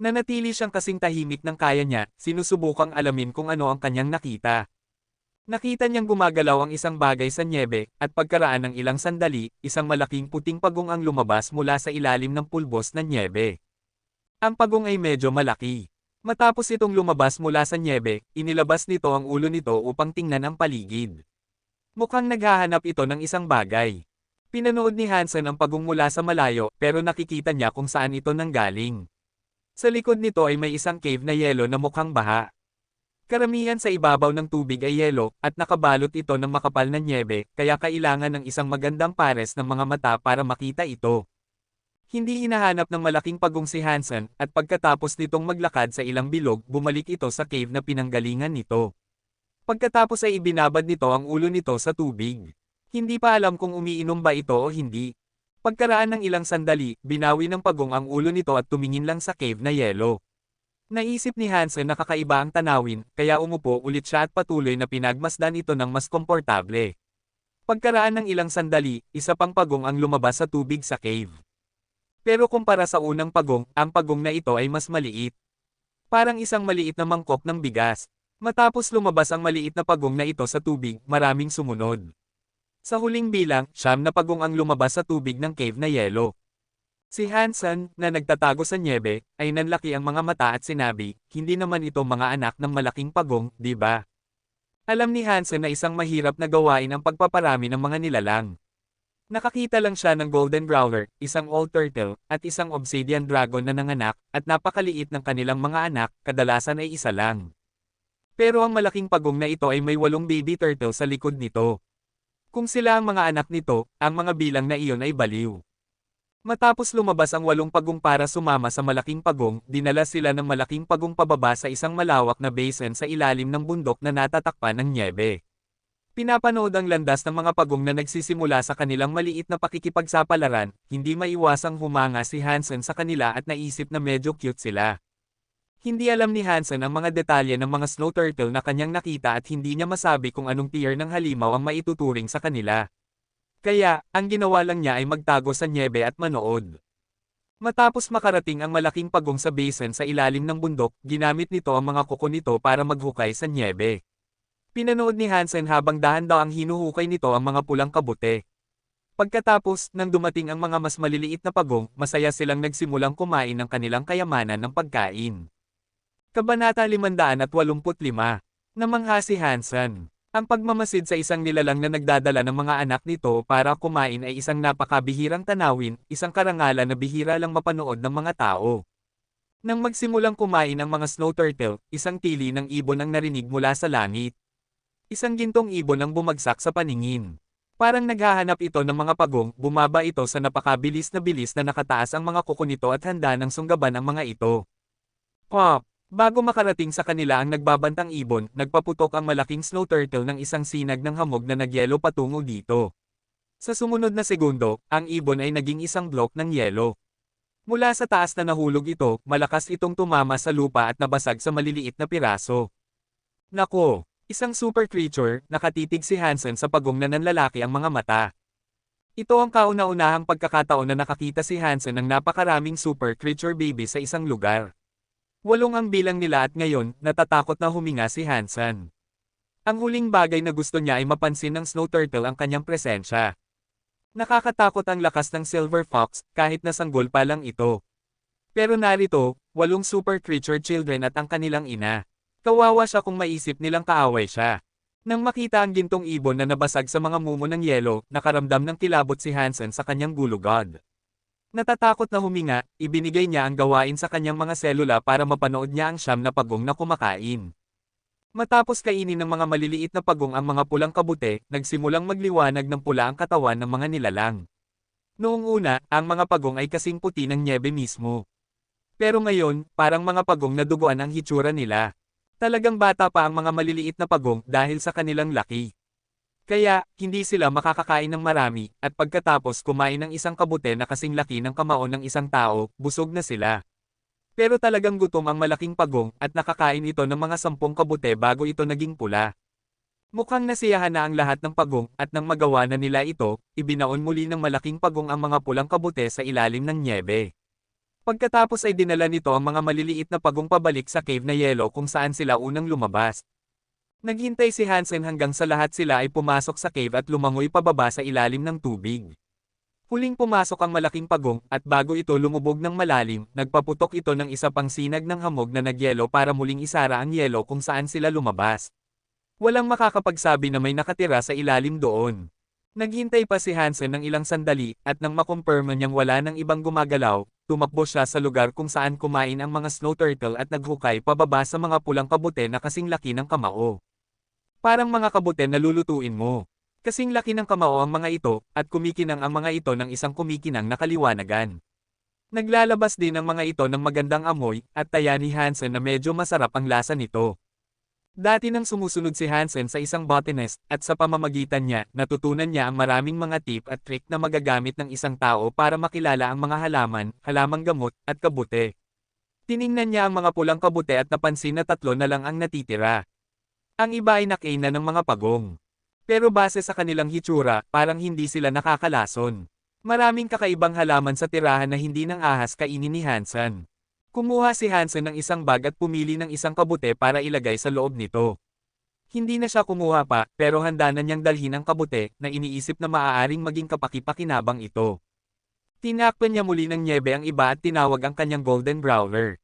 Nanatili siyang kasing tahimik ng kaya niya, sinusubukang alamin kung ano ang kanyang nakita. Nakita niyang gumagalaw ang isang bagay sa nyebe, at pagkaraan ng ilang sandali, isang malaking puting pagong ang lumabas mula sa ilalim ng pulbos ng nyebe. Ang pagong ay medyo malaki. Matapos itong lumabas mula sa nyebe, inilabas nito ang ulo nito upang tingnan ang paligid. Mukhang naghahanap ito ng isang bagay. Pinanood ni Hansen ang pagong mula sa malayo, pero nakikita niya kung saan ito nanggaling. Sa likod nito ay may isang cave na yelo na mukhang baha. Karamihan sa ibabaw ng tubig ay yelo, at nakabalot ito ng makapal na nyebe, kaya kailangan ng isang magandang pares ng mga mata para makita ito. Hindi hinahanap ng malaking pagong si Hansen, at pagkatapos nitong maglakad sa ilang bilog, bumalik ito sa cave na pinanggalingan nito. Pagkatapos ay ibinabad nito ang ulo nito sa tubig. Hindi pa alam kung umiinom ba ito o hindi. Pagkaraan ng ilang sandali, binawi ng pagong ang ulo nito at tumingin lang sa cave na yelo. Naisip ni Hansen na kakaiba ang tanawin, kaya umupo ulit siya at patuloy na pinagmasdan ito ng mas komportable. Pagkaraan ng ilang sandali, isa pang pagong ang lumabas sa tubig sa cave. Pero kumpara sa unang pagong, ang pagong na ito ay mas maliit. Parang isang maliit na mangkok ng bigas. Matapos lumabas ang maliit na pagong na ito sa tubig, maraming sumunod. Sa huling bilang, 9 na pagong ang lumabas sa tubig ng cave na yelo. Si Hansen, na nagtatago sa nyebe, ay nanlaki ang mga mata at sinabi, hindi naman ito mga anak ng malaking pagong, di ba? Alam ni Hansen na isang mahirap na gawain ang pagpaparami ng mga nilalang. Nakakita lang siya ng Golden Growler, isang old turtle, at isang obsidian dragon na nanganak, at napakaliit ng kanilang mga anak, kadalasan ay isa lang. Pero ang malaking pagong na ito ay may 8 baby turtle sa likod nito. Kung sila ang mga anak nito, ang mga bilang na iyon ay baliw. Matapos lumabas ang 8 pagong para sumama sa malaking pagong, dinala sila ng malaking pagong pababa sa isang malawak na basin sa ilalim ng bundok na natatakpan ng nyebe. Pinapanood ang landas ng mga pagong na nagsisimula sa kanilang maliit na pakikipagsapalaran, hindi maiwasang humanga si Hansen sa kanila at naisip na medyo cute sila. Hindi alam ni Hansen ang mga detalye ng mga snow turtle na kanyang nakita at hindi niya masabi kung anong tier ng halimaw ang maituturing sa kanila. Kaya, ang ginawa lang niya ay magtago sa nyebe at manood. Matapos makarating ang malaking pagong sa basin sa ilalim ng bundok, ginamit nito ang mga kuko nito para maghukay sa nyebe. Pinanood ni Hansen habang dahan-daang hinuhukay nito ang mga pulang kabute. Pagkatapos, nang dumating ang mga mas maliliit na pagong, masaya silang nagsimulang kumain ng kanilang kayamanan ng pagkain. Kabanata 585. Namangha si Hansen. Ang pagmamasid sa isang nilalang na nagdadala ng mga anak nito para kumain ay isang napakabihirang tanawin, isang karangalan na bihira lang mapanood ng mga tao. Nang magsimulang kumain ang mga snow turtle, isang tili ng ibon ang narinig mula sa langit. Isang gintong ibon ang bumagsak sa paningin. Parang naghahanap ito ng mga pagong, bumaba ito sa napakabilis na nakataas ang mga kuko nito at handa ng sunggaban ang mga ito. Pop! Bago makarating sa kanila ang nagbabantang ibon, nagpaputok ang malaking snow turtle ng isang sinag ng hamog na nagyelo patungo dito. Sa sumunod na segundo, ang ibon ay naging isang block ng yelo. Mula sa taas na nahulog ito, malakas itong tumama sa lupa at nabasag sa maliliit na piraso. Nako! Isang super creature, nakatitig si Hansen sa pagong na nanlalaki ang mga mata. Ito ang kauna-unahang pagkakataon na nakakita si Hansen ng napakaraming super creature baby sa isang lugar. 8 ang bilang nila at ngayon, natatakot na huminga si Hansen. Ang huling bagay na gusto niya ay mapansin ng snow turtle ang kanyang presensya. Nakakatakot ang lakas ng silver fox, kahit na sanggol pa lang ito. Pero narito, 8 super creature children at ang kanilang ina. Kawawa siya kung maisip nilang kaaway siya. Nang makita ang gintong ibon na nabasag sa mga mumo ng yelo, nakaramdam ng kilabot si Hansen sa kanyang gulugod. Natatakot na huminga, ibinigay niya ang gawain sa kanyang mga selula para mapanood niya ang siyam na pagong na kumakain. Matapos kainin ng mga maliliit na pagong ang mga pulang kabute, nagsimulang magliwanag ng pula ang katawan ng mga nilalang. Noong una, ang mga pagong ay kasing puti ng nyebe mismo. Pero ngayon, parang mga pagong na duguan ang hitsura nila. Talagang bata pa ang mga maliliit na pagong dahil sa kanilang laki. Kaya, hindi sila makakakain ng marami, at pagkatapos kumain ng isang kabute na kasing laki ng kamao ng isang tao, busog na sila. Pero talagang gutom ang malaking pagong, at nakakain ito ng mga 10 kabute bago ito naging pula. Mukhang nasiyahan na ang lahat ng pagong, at nang magawa na nila ito, ibinaon muli ng malaking pagong ang mga pulang kabute sa ilalim ng nyebe. Pagkatapos ay dinala nito ang mga maliliit na pagong pabalik sa cave na yelo kung saan sila unang lumabas. Naghintay si Hansen hanggang sa lahat sila ay pumasok sa cave at lumangoy pababa sa ilalim ng tubig. Huling pumasok ang malaking pagong, at bago ito lumubog ng malalim, nagpaputok ito ng isa pang sinag ng hamog na nagyelo para muling isara ang yelo kung saan sila lumabas. Walang makakapagsabi na may nakatira sa ilalim doon. Naghintay pa si Hansen ng ilang sandali, at nang makumpirma niyang wala nang ibang gumagalaw, tumakbo siya sa lugar kung saan kumain ang mga snow turtle at naghukay pababa sa mga pulang kabute na kasing laki ng kamao. Parang mga kabute na lulutuin mo. Kasing laki ng kamao ang mga ito, at kumikinang ang mga ito ng isang kumikinang na kaliwanagan. Naglalabas din ang mga ito ng magandang amoy, at taya ni Hansen na medyo masarap ang lasa nito. Dati nang sumusunod si Hansen sa isang botanist, at sa pamamagitan niya, natutunan niya ang maraming mga tip at trick na magagamit ng isang tao para makilala ang mga halaman, halamang gamot, at kabute. Tiningnan niya ang mga pulang kabute at napansin na 3 na lang ang natitira. Ang iba ay nakain na ng mga pagong. Pero base sa kanilang hitsura, parang hindi sila nakakalason. Maraming kakaibang halaman sa tirahan na hindi ng ahas kainin ni Hansen. Kumuha si Hansen ng isang bag at pumili ng isang kabute para ilagay sa loob nito. Hindi na siya kumuha pa, pero handa na niyang dalhin ang kabute, na iniisip na maaaring maging kapaki-pakinabang ito. Tinakpan niya muli ng nyebe ang iba at tinawag ang kanyang golden growler.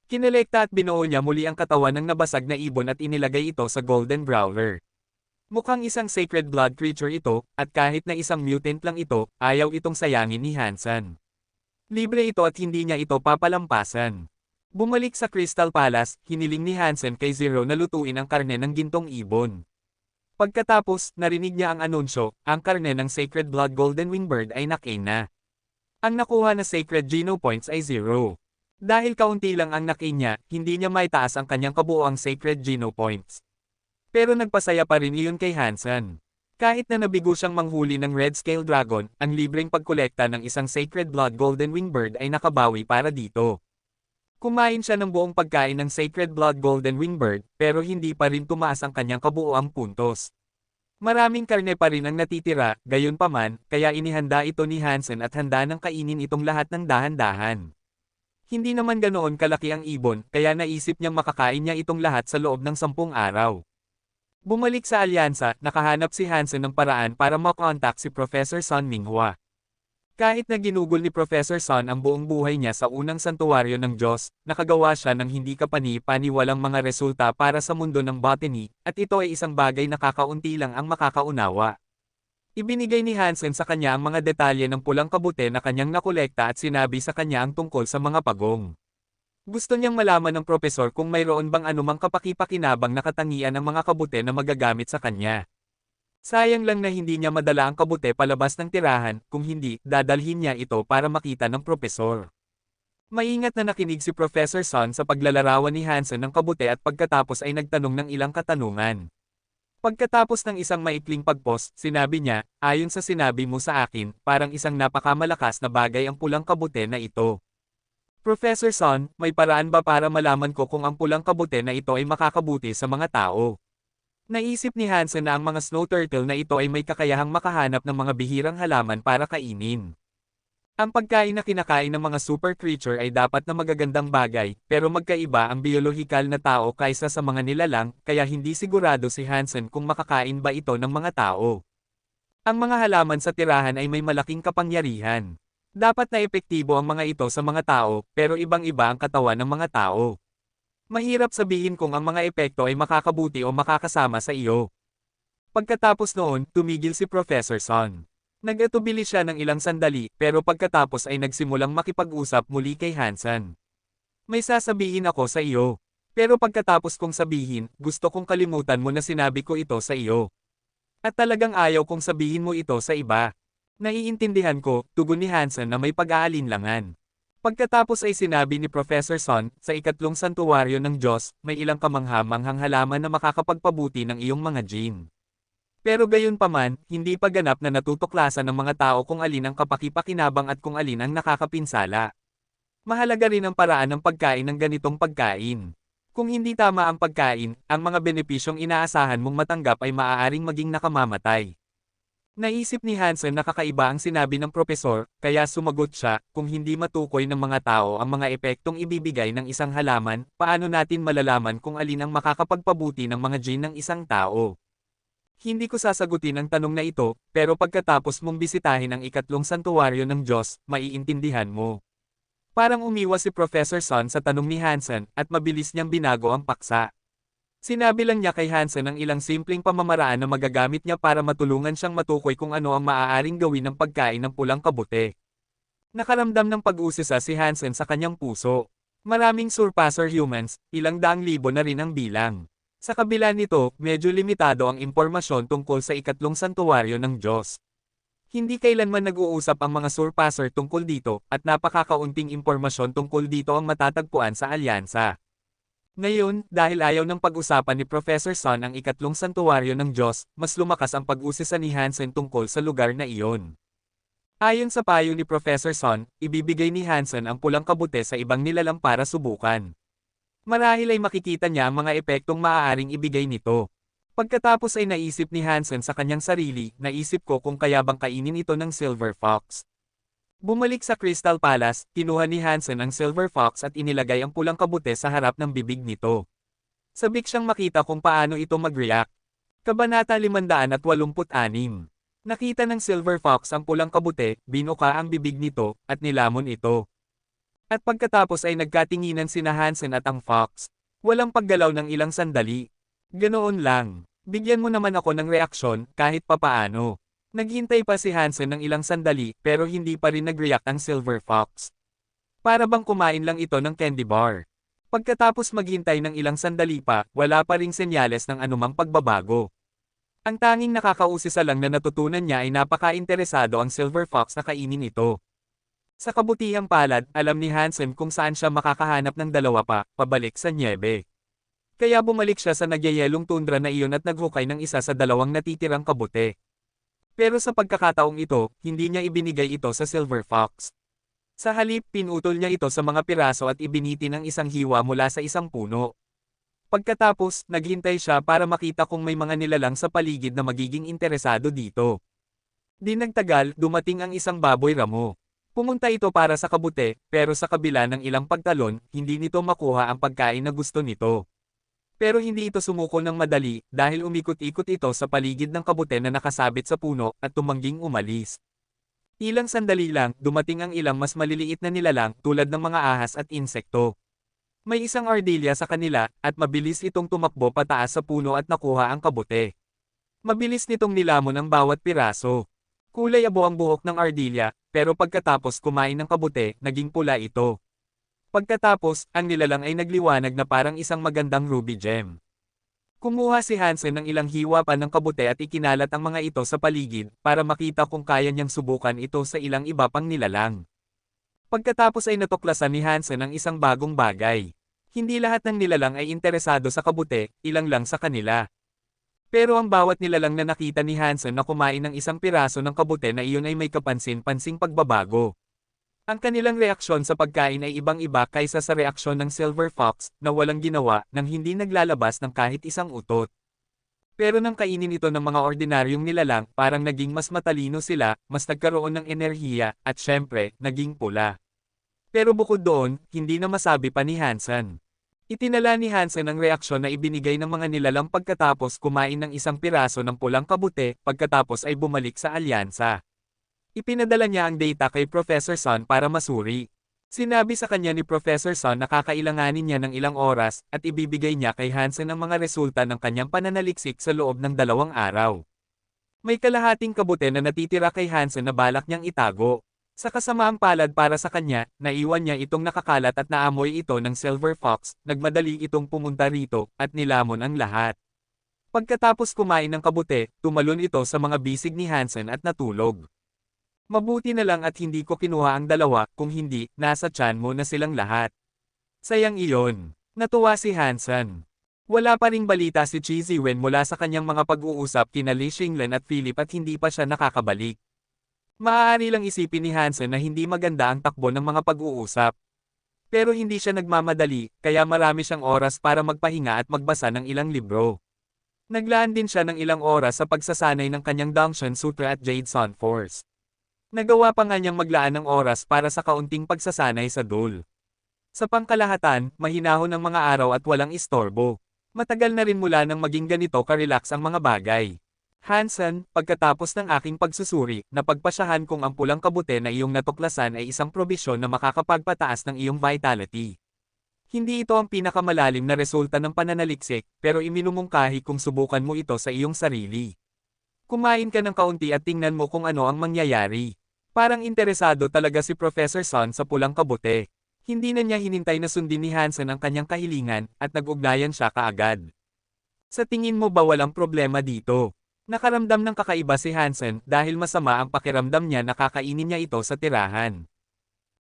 Kinelekta at binuo niya muli ang katawan ng nabasag na ibon at inilagay ito sa golden growler. Mukhang isang sacred blood creature ito, at kahit na isang mutant lang ito, ayaw itong sayangin ni Hansen. Libre ito at hindi niya ito papalampasan. Bumalik sa Crystal Palace, hiniling ni Hansen kay Zero na lutuin ang karne ng gintong ibon. Pagkatapos, narinig niya ang anunsyo, ang karne ng Sacred Blood Golden Wing Bird ay nakain na. Ang nakuha na Sacred Geno Points ay 0. Dahil kaunti lang ang nakin niya, hindi niya maitaas ang kanyang kabuoang Sacred Geno Points. Pero nagpasaya pa rin iyon kay Hansen. Kahit na nabigo siyang manghuli ng Red Scale Dragon, ang libreng pagkolekta ng isang Sacred Blood Golden Wing Bird ay nakabawi para dito. Kumain siya ng buong pagkain ng Sacred Blood Golden Wing Bird, pero hindi pa rin tumaas ang kanyang kabuoang puntos. Maraming karne pa rin ang natitira, gayunpaman, kaya inihanda ito ni Hansen at handa nang kainin itong lahat ng dahan-dahan. Hindi naman ganoon kalaki ang ibon, kaya naisip niyang makakain niya itong lahat sa loob ng 10 araw. Bumalik sa alyansa, nakahanap si Hansen ng paraan para makontak si Professor Sun Minghua. Kahit na ginugol ni Professor Sun ang buong buhay niya sa unang santuwaryo ng Diyos, nakagawa siya ng hindi kapani-paniwalang mga resulta para sa mundo ng botany, at ito ay isang bagay na kakaunti lang ang makakaunawa. Ibinigay ni Hansen sa kanya ang mga detalye ng pulang kabute na kanyang nakolekta at sinabi sa kanya ang tungkol sa mga pagong. Gusto niyang malaman ng propesor kung mayroon bang anumang kapaki-pakinabang na katangian ng mga kabute na magagamit sa kanya. Sayang lang na hindi niya madala ang kabute palabas ng tirahan, kung hindi, dadalhin niya ito para makita ng propesor. Maingat na nakinig si Professor Sun sa paglalarawan ni Hansen ng kabute at pagkatapos ay nagtanong ng ilang katanungan. Pagkatapos ng isang maikling pagpost, sinabi niya, ayon sa sinabi mo sa akin, parang isang napakamalakas na bagay ang pulang kabute na ito. Professor Sun, may paraan ba para malaman ko kung ang pulang kabute na ito ay makakabuti sa mga tao? Naisip ni Hansen na ang mga snow turtle na ito ay may kakayahang makahanap ng mga bihirang halaman para kainin. Ang pagkain na kinakain ng mga super creature ay dapat na magagandang bagay, pero magkaiba ang biolohikal na tao kaysa sa mga nilalang, kaya hindi sigurado si Hansen kung makakain ba ito ng mga tao. Ang mga halaman sa tirahan ay may malaking kapangyarihan. Dapat na epektibo ang mga ito sa mga tao, pero ibang-iba ang katawan ng mga tao. Mahirap sabihin kung ang mga epekto ay makakabuti o makakasama sa iyo. Pagkatapos noon, tumigil si Professor Sun. Nag-atubili siya ng ilang sandali, pero pagkatapos ay nagsimulang makipag-usap muli kay Hansen. May sasabihin ako sa iyo. Pero pagkatapos kong sabihin, gusto kong kalimutan mo na sinabi ko ito sa iyo. At talagang ayaw kong sabihin mo ito sa iba. Naiintindihan ko, tugon ni Hansen na may pag-aalinlangan. Pagkatapos ay sinabi ni Professor Sun, sa ikatlong santuwaryo ng Diyos, may ilang kamangha-manghang halaman na makakapagpabuti ng iyong mga gene. Pero gayunpaman, hindi pa ganap na natutuklasan ng mga tao kung alin ang kapaki-pakinabang at kung alin ang nakakapinsala. Mahalaga rin ang paraan ng pagkain ng ganitong pagkain. Kung hindi tama ang pagkain, ang mga benepisyong inaasahan mong matanggap ay maaaring maging nakamamatay. Naisip ni Hansen na kakaiba ang sinabi ng propesor, kaya sumagot siya, kung hindi matukoy ng mga tao ang mga epektong ibibigay ng isang halaman, paano natin malalaman kung alin ang makakapagpabuti ng mga gene ng isang tao? Hindi ko sasagutin ang tanong na ito, pero pagkatapos mong bisitahin ang ikatlong santuwaryo ng Diyos, maiintindihan mo. Parang umiwas si Professor Sun sa tanong ni Hansen, at mabilis niyang binago ang paksa. Sinabi lang niya kay Hansen ang ilang simpleng pamamaraan na magagamit niya para matulungan siyang matukoy kung ano ang maaaring gawin ng pagkain ng pulang kabute. Nakaramdam ng pag-usisa si Hansen sa kanyang puso. Maraming surpasser humans, ilang daang libo na rin ang bilang. Sa kabila nito, medyo limitado ang impormasyon tungkol sa ikatlong santuwaryo ng Diyos. Hindi kailanman nag-uusap ang mga surpasser tungkol dito, at napakakaunting impormasyon tungkol dito ang matatagpuan sa alyansa. Ngayon, dahil ayaw ng pag-usapan ni Professor Sun ang ikatlong santuwaryo ng Diyos, mas lumakas ang pag-usisa ni Hansen tungkol sa lugar na iyon. Ayon sa payo ni Professor Sun, ibibigay ni Hansen ang pulang kabute sa ibang nilalang para subukan. Marahil ay makikita niya ang mga epektong maaaring ibigay nito. Pagkatapos ay naisip ni Hansen sa kanyang sarili, naisip ko kung kaya bang kainin ito ng Silver Fox. Bumalik sa Crystal Palace, kinuha ni Hansen ang Silver Fox at inilagay ang pulang kabute sa harap ng bibig nito. Sabik siyang makita kung paano ito mag-react. Kabanata 586. Nakita ng Silver Fox ang pulang kabute, binuka ang bibig nito, at nilamon ito. At pagkatapos ay nagkatinginan sina Hansen at ang Fox. Walang paggalaw ng ilang sandali. Ganoon lang. Bigyan mo naman ako ng reaksyon, kahit papaano. Naghintay pa si Hansen ng ilang sandali, pero hindi pa rin nag-react ang Silver Fox. Para bang kumain lang ito ng candy bar. Pagkatapos maghintay ng ilang sandali pa, wala pa ring senyales ng anumang pagbabago. Ang tanging nakakausisa lang na natutunan niya ay napaka-interesado ang Silver Fox na kainin ito. Sa kabutihang palad, alam ni Hansen kung saan siya makakahanap ng dalawa pa, pabalik sa nyebe. Kaya bumalik siya sa nagyayelong tundra na iyon at naghukay ng isa sa dalawang natitirang kabute. Pero sa pagkakataong ito, hindi niya ibinigay ito sa Silver Fox. Sa halip, pinutol niya ito sa mga piraso at ibiniti ng isang hiwa mula sa isang puno. Pagkatapos, naghintay siya para makita kung may mga nilalang sa paligid na magiging interesado dito. Di nagtagal, dumating ang isang baboy ramo. Pumunta ito para sa kabute, pero sa kabila ng ilang pagtalon, hindi nito makuha ang pagkain na gusto nito. Pero hindi ito sumuko ng madali, dahil umikot-ikot ito sa paligid ng kabute na nakasabit sa puno, at tumangging umalis. Ilang sandali lang, dumating ang ilang mas maliliit na nilalang tulad ng mga ahas at insekto. May isang ardilya sa kanila, at mabilis itong tumakbo pataas sa puno at nakuha ang kabute. Mabilis nitong nilamon ang bawat piraso. Kulay abo ang buhok ng ardilya, pero pagkatapos kumain ng kabute, naging pula ito. Pagkatapos, ang nilalang ay nagliwanag na parang isang magandang ruby gem. Kumuha si Hansen ng ilang hiwa pa ng kabute at ikinalat ang mga ito sa paligid, para makita kung kaya niyang subukan ito sa ilang iba pang nilalang. Pagkatapos ay natuklasan ni Hansen ang isang bagong bagay. Hindi lahat ng nilalang ay interesado sa kabute, ilang lang sa kanila. Pero ang bawat nilalang na nakita ni Hansen na kumain ng isang piraso ng kabute na iyon ay may kapansin-pansing pagbabago. Ang kanilang reaksyon sa pagkain ay ibang-iba kaysa sa reaksyon ng Silver Fox, na walang ginawa, nang hindi naglalabas ng kahit isang utot. Pero nang kainin ito ng mga ordinaryong nilalang, parang naging mas matalino sila, mas nagkaroon ng enerhiya, at syempre, naging pula. Pero bukod doon, hindi na masabi pa ni Hansen. Itinala ni Hansen ang reaksyon na ibinigay ng mga nilalang pagkatapos kumain ng isang piraso ng pulang kabute, pagkatapos ay bumalik sa alyansa. Ipinadala niya ang data kay Professor Sun para masuri. Sinabi sa kanya ni Professor Sun na kakailanganin niya ng ilang oras, at ibibigay niya kay Hansen ang mga resulta ng kanyang pananaliksik sa loob ng 2 araw. May kalahating kabute na natitira kay Hansen na balak niyang itago. Sa kasamaang palad para sa kanya, naiwan niya itong nakakalat at naamoy ito ng Silver Fox, nagmadali itong pumunta rito, at nilamon ang lahat. Pagkatapos kumain ng kabute, tumalon ito sa mga bisig ni Hansen at natulog. Mabuti na lang at hindi ko kinuha ang dalawa, kung hindi, nasa tiyan mo na silang lahat. Sayang iyon. Natuwa si Hansen. Wala pa ring balita si Cheesy Wen mula sa kanyang mga pag-uusap kina Li Xinglan at Philip at hindi pa siya nakakabalik. Maaari lang isipin ni Hansen na hindi maganda ang takbo ng mga pag-uusap. Pero hindi siya nagmamadali, kaya marami siyang oras para magpahinga at magbasa ng ilang libro. Naglaan din siya ng ilang oras sa pagsasanay ng kanyang Dangshan Sutra at Jade Sun Force. Nagawa pa nga niyang maglaan ng oras para sa kaunting pagsasanay sa dul. Sa pangkalahatan, mahinahon ang mga araw at walang istorbo. Matagal na rin mula nang maging ganito ka-relax ang mga bagay. Hansen, pagkatapos ng aking pagsusuri, napagpasyahan kong ang pulang kabute na iyong natuklasan ay isang probisyon na makakapagpataas ng iyong vitality. Hindi ito ang pinakamalalim na resulta ng pananaliksik, pero iminumungkahi kung subukan mo ito sa iyong sarili. Kumain ka ng kaunti at tingnan mo kung ano ang mangyayari. Parang interesado talaga si Professor Sun sa pulang kabute. Hindi na niya hinintay na sundin ni Hansen ang kanyang kahilingan, at nag-ugnayan siya kaagad. Sa tingin mo ba walang problema dito? Nakaramdam ng kakaiba si Hansen dahil masama ang pakiramdam niya na kakainin niya ito sa tirahan.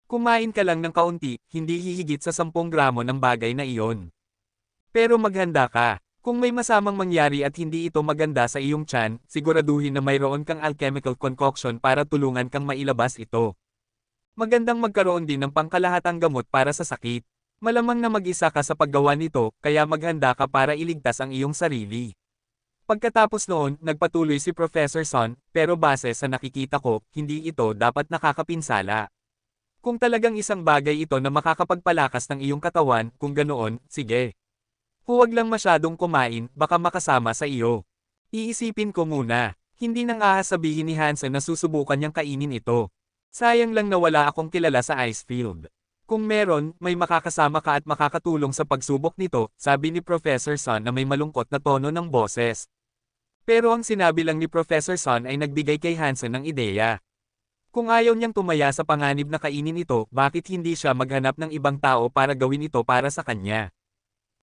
Kumain ka lang ng kaunti, hindi hihigit sa 10 gramo ng bagay na iyon. Pero maghanda ka. Kung may masamang mangyari at hindi ito maganda sa iyong tiyan, siguraduhin na mayroon kang alchemical concoction para tulungan kang mailabas ito. Magandang magkaroon din ng pangkalahatang gamot para sa sakit. Malamang na mag-isa ka sa paggawa nito, kaya maghanda ka para iligtas ang iyong sarili. Pagkatapos noon, nagpatuloy si Professor Sun, pero base sa nakikita ko, hindi ito dapat nakakapinsala. Kung talagang isang bagay ito na makakapagpalakas ng iyong katawan, kung ganoon, sige. Huwag lang masyadong kumain, baka makasama sa iyo. Iisipin ko muna. Hindi nang sabihin ni Hansen na susubukan niyang kainin ito. Sayang lang na wala akong kilala sa Icefield. Kung meron, may makakasama ka at makakatulong sa pagsubok nito, sabi ni Professor Sun na may malungkot na tono ng boses. Pero ang sinabi lang ni Professor Sun ay nagbigay kay Hansen ng ideya. Kung ayaw niyang tumaya sa panganib na kainin ito, bakit hindi siya maghanap ng ibang tao para gawin ito para sa kanya?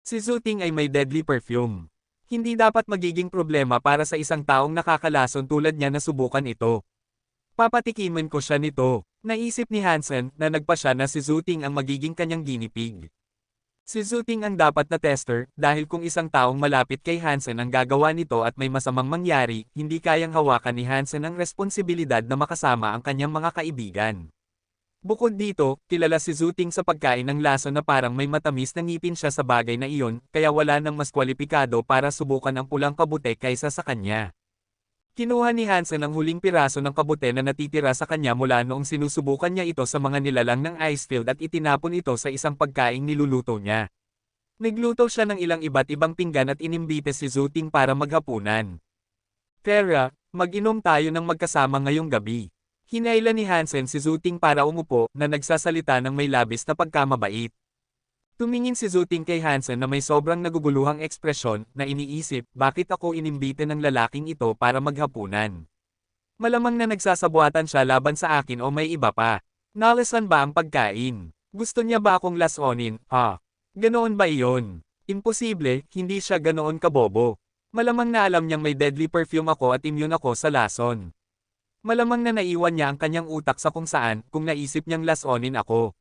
Si Zhuting ay may deadly perfume. Hindi dapat magiging problema para sa isang taong nakakalason tulad niya na subukan ito. Papatikimin ko siya nito. Naisip ni Hansen na nagpa siya na si Zhuting ang magiging kanyang guinea pig. Si Zhuting ang dapat na tester dahil kung isang taong malapit kay Hansen ang gagawa nito at may masamang mangyari, hindi kayang hawakan ni Hansen ang responsibilidad na makasama ang kanyang mga kaibigan. Bukod dito, kilala si Zhuting sa pagkain ng lason na parang may matamis na ngipin siya sa bagay na iyon, kaya wala nang mas kwalipikado para subukan ang pulang kabute kaysa sa kanya. Kinuha ni Hansen ang huling piraso ng kabute na natitira sa kanya mula noong sinusubukan niya ito sa mga nilalang ng Icefield at itinapon ito sa isang pagkaing niluluto niya. Nagluto siya ng ilang iba't ibang pinggan at inimbite si Zhuting para maghapunan. Tara, mag-inom tayo ng magkasama ngayong gabi. Hinailan ni Hansen si Zhuting para umupo na nagsasalita ng may labis na pagkamabait. Tumingin si Zhuting kay Hansen na may sobrang naguguluhang ekspresyon na iniisip, bakit ako inimbite ng lalaking ito para maghapunan? Malamang na nagsasabuatan siya laban sa akin o may iba pa. Nalasan ba ang pagkain? Gusto niya ba akong lasonin? Ha? Ganoon ba iyon? Imposible, hindi siya ganoon kabobo. Malamang na alam niyang may deadly perfume ako at immune ako sa lason. Malamang na naiwan niya ang kanyang utak sa kung saan kung naisip niyang lasonin ako.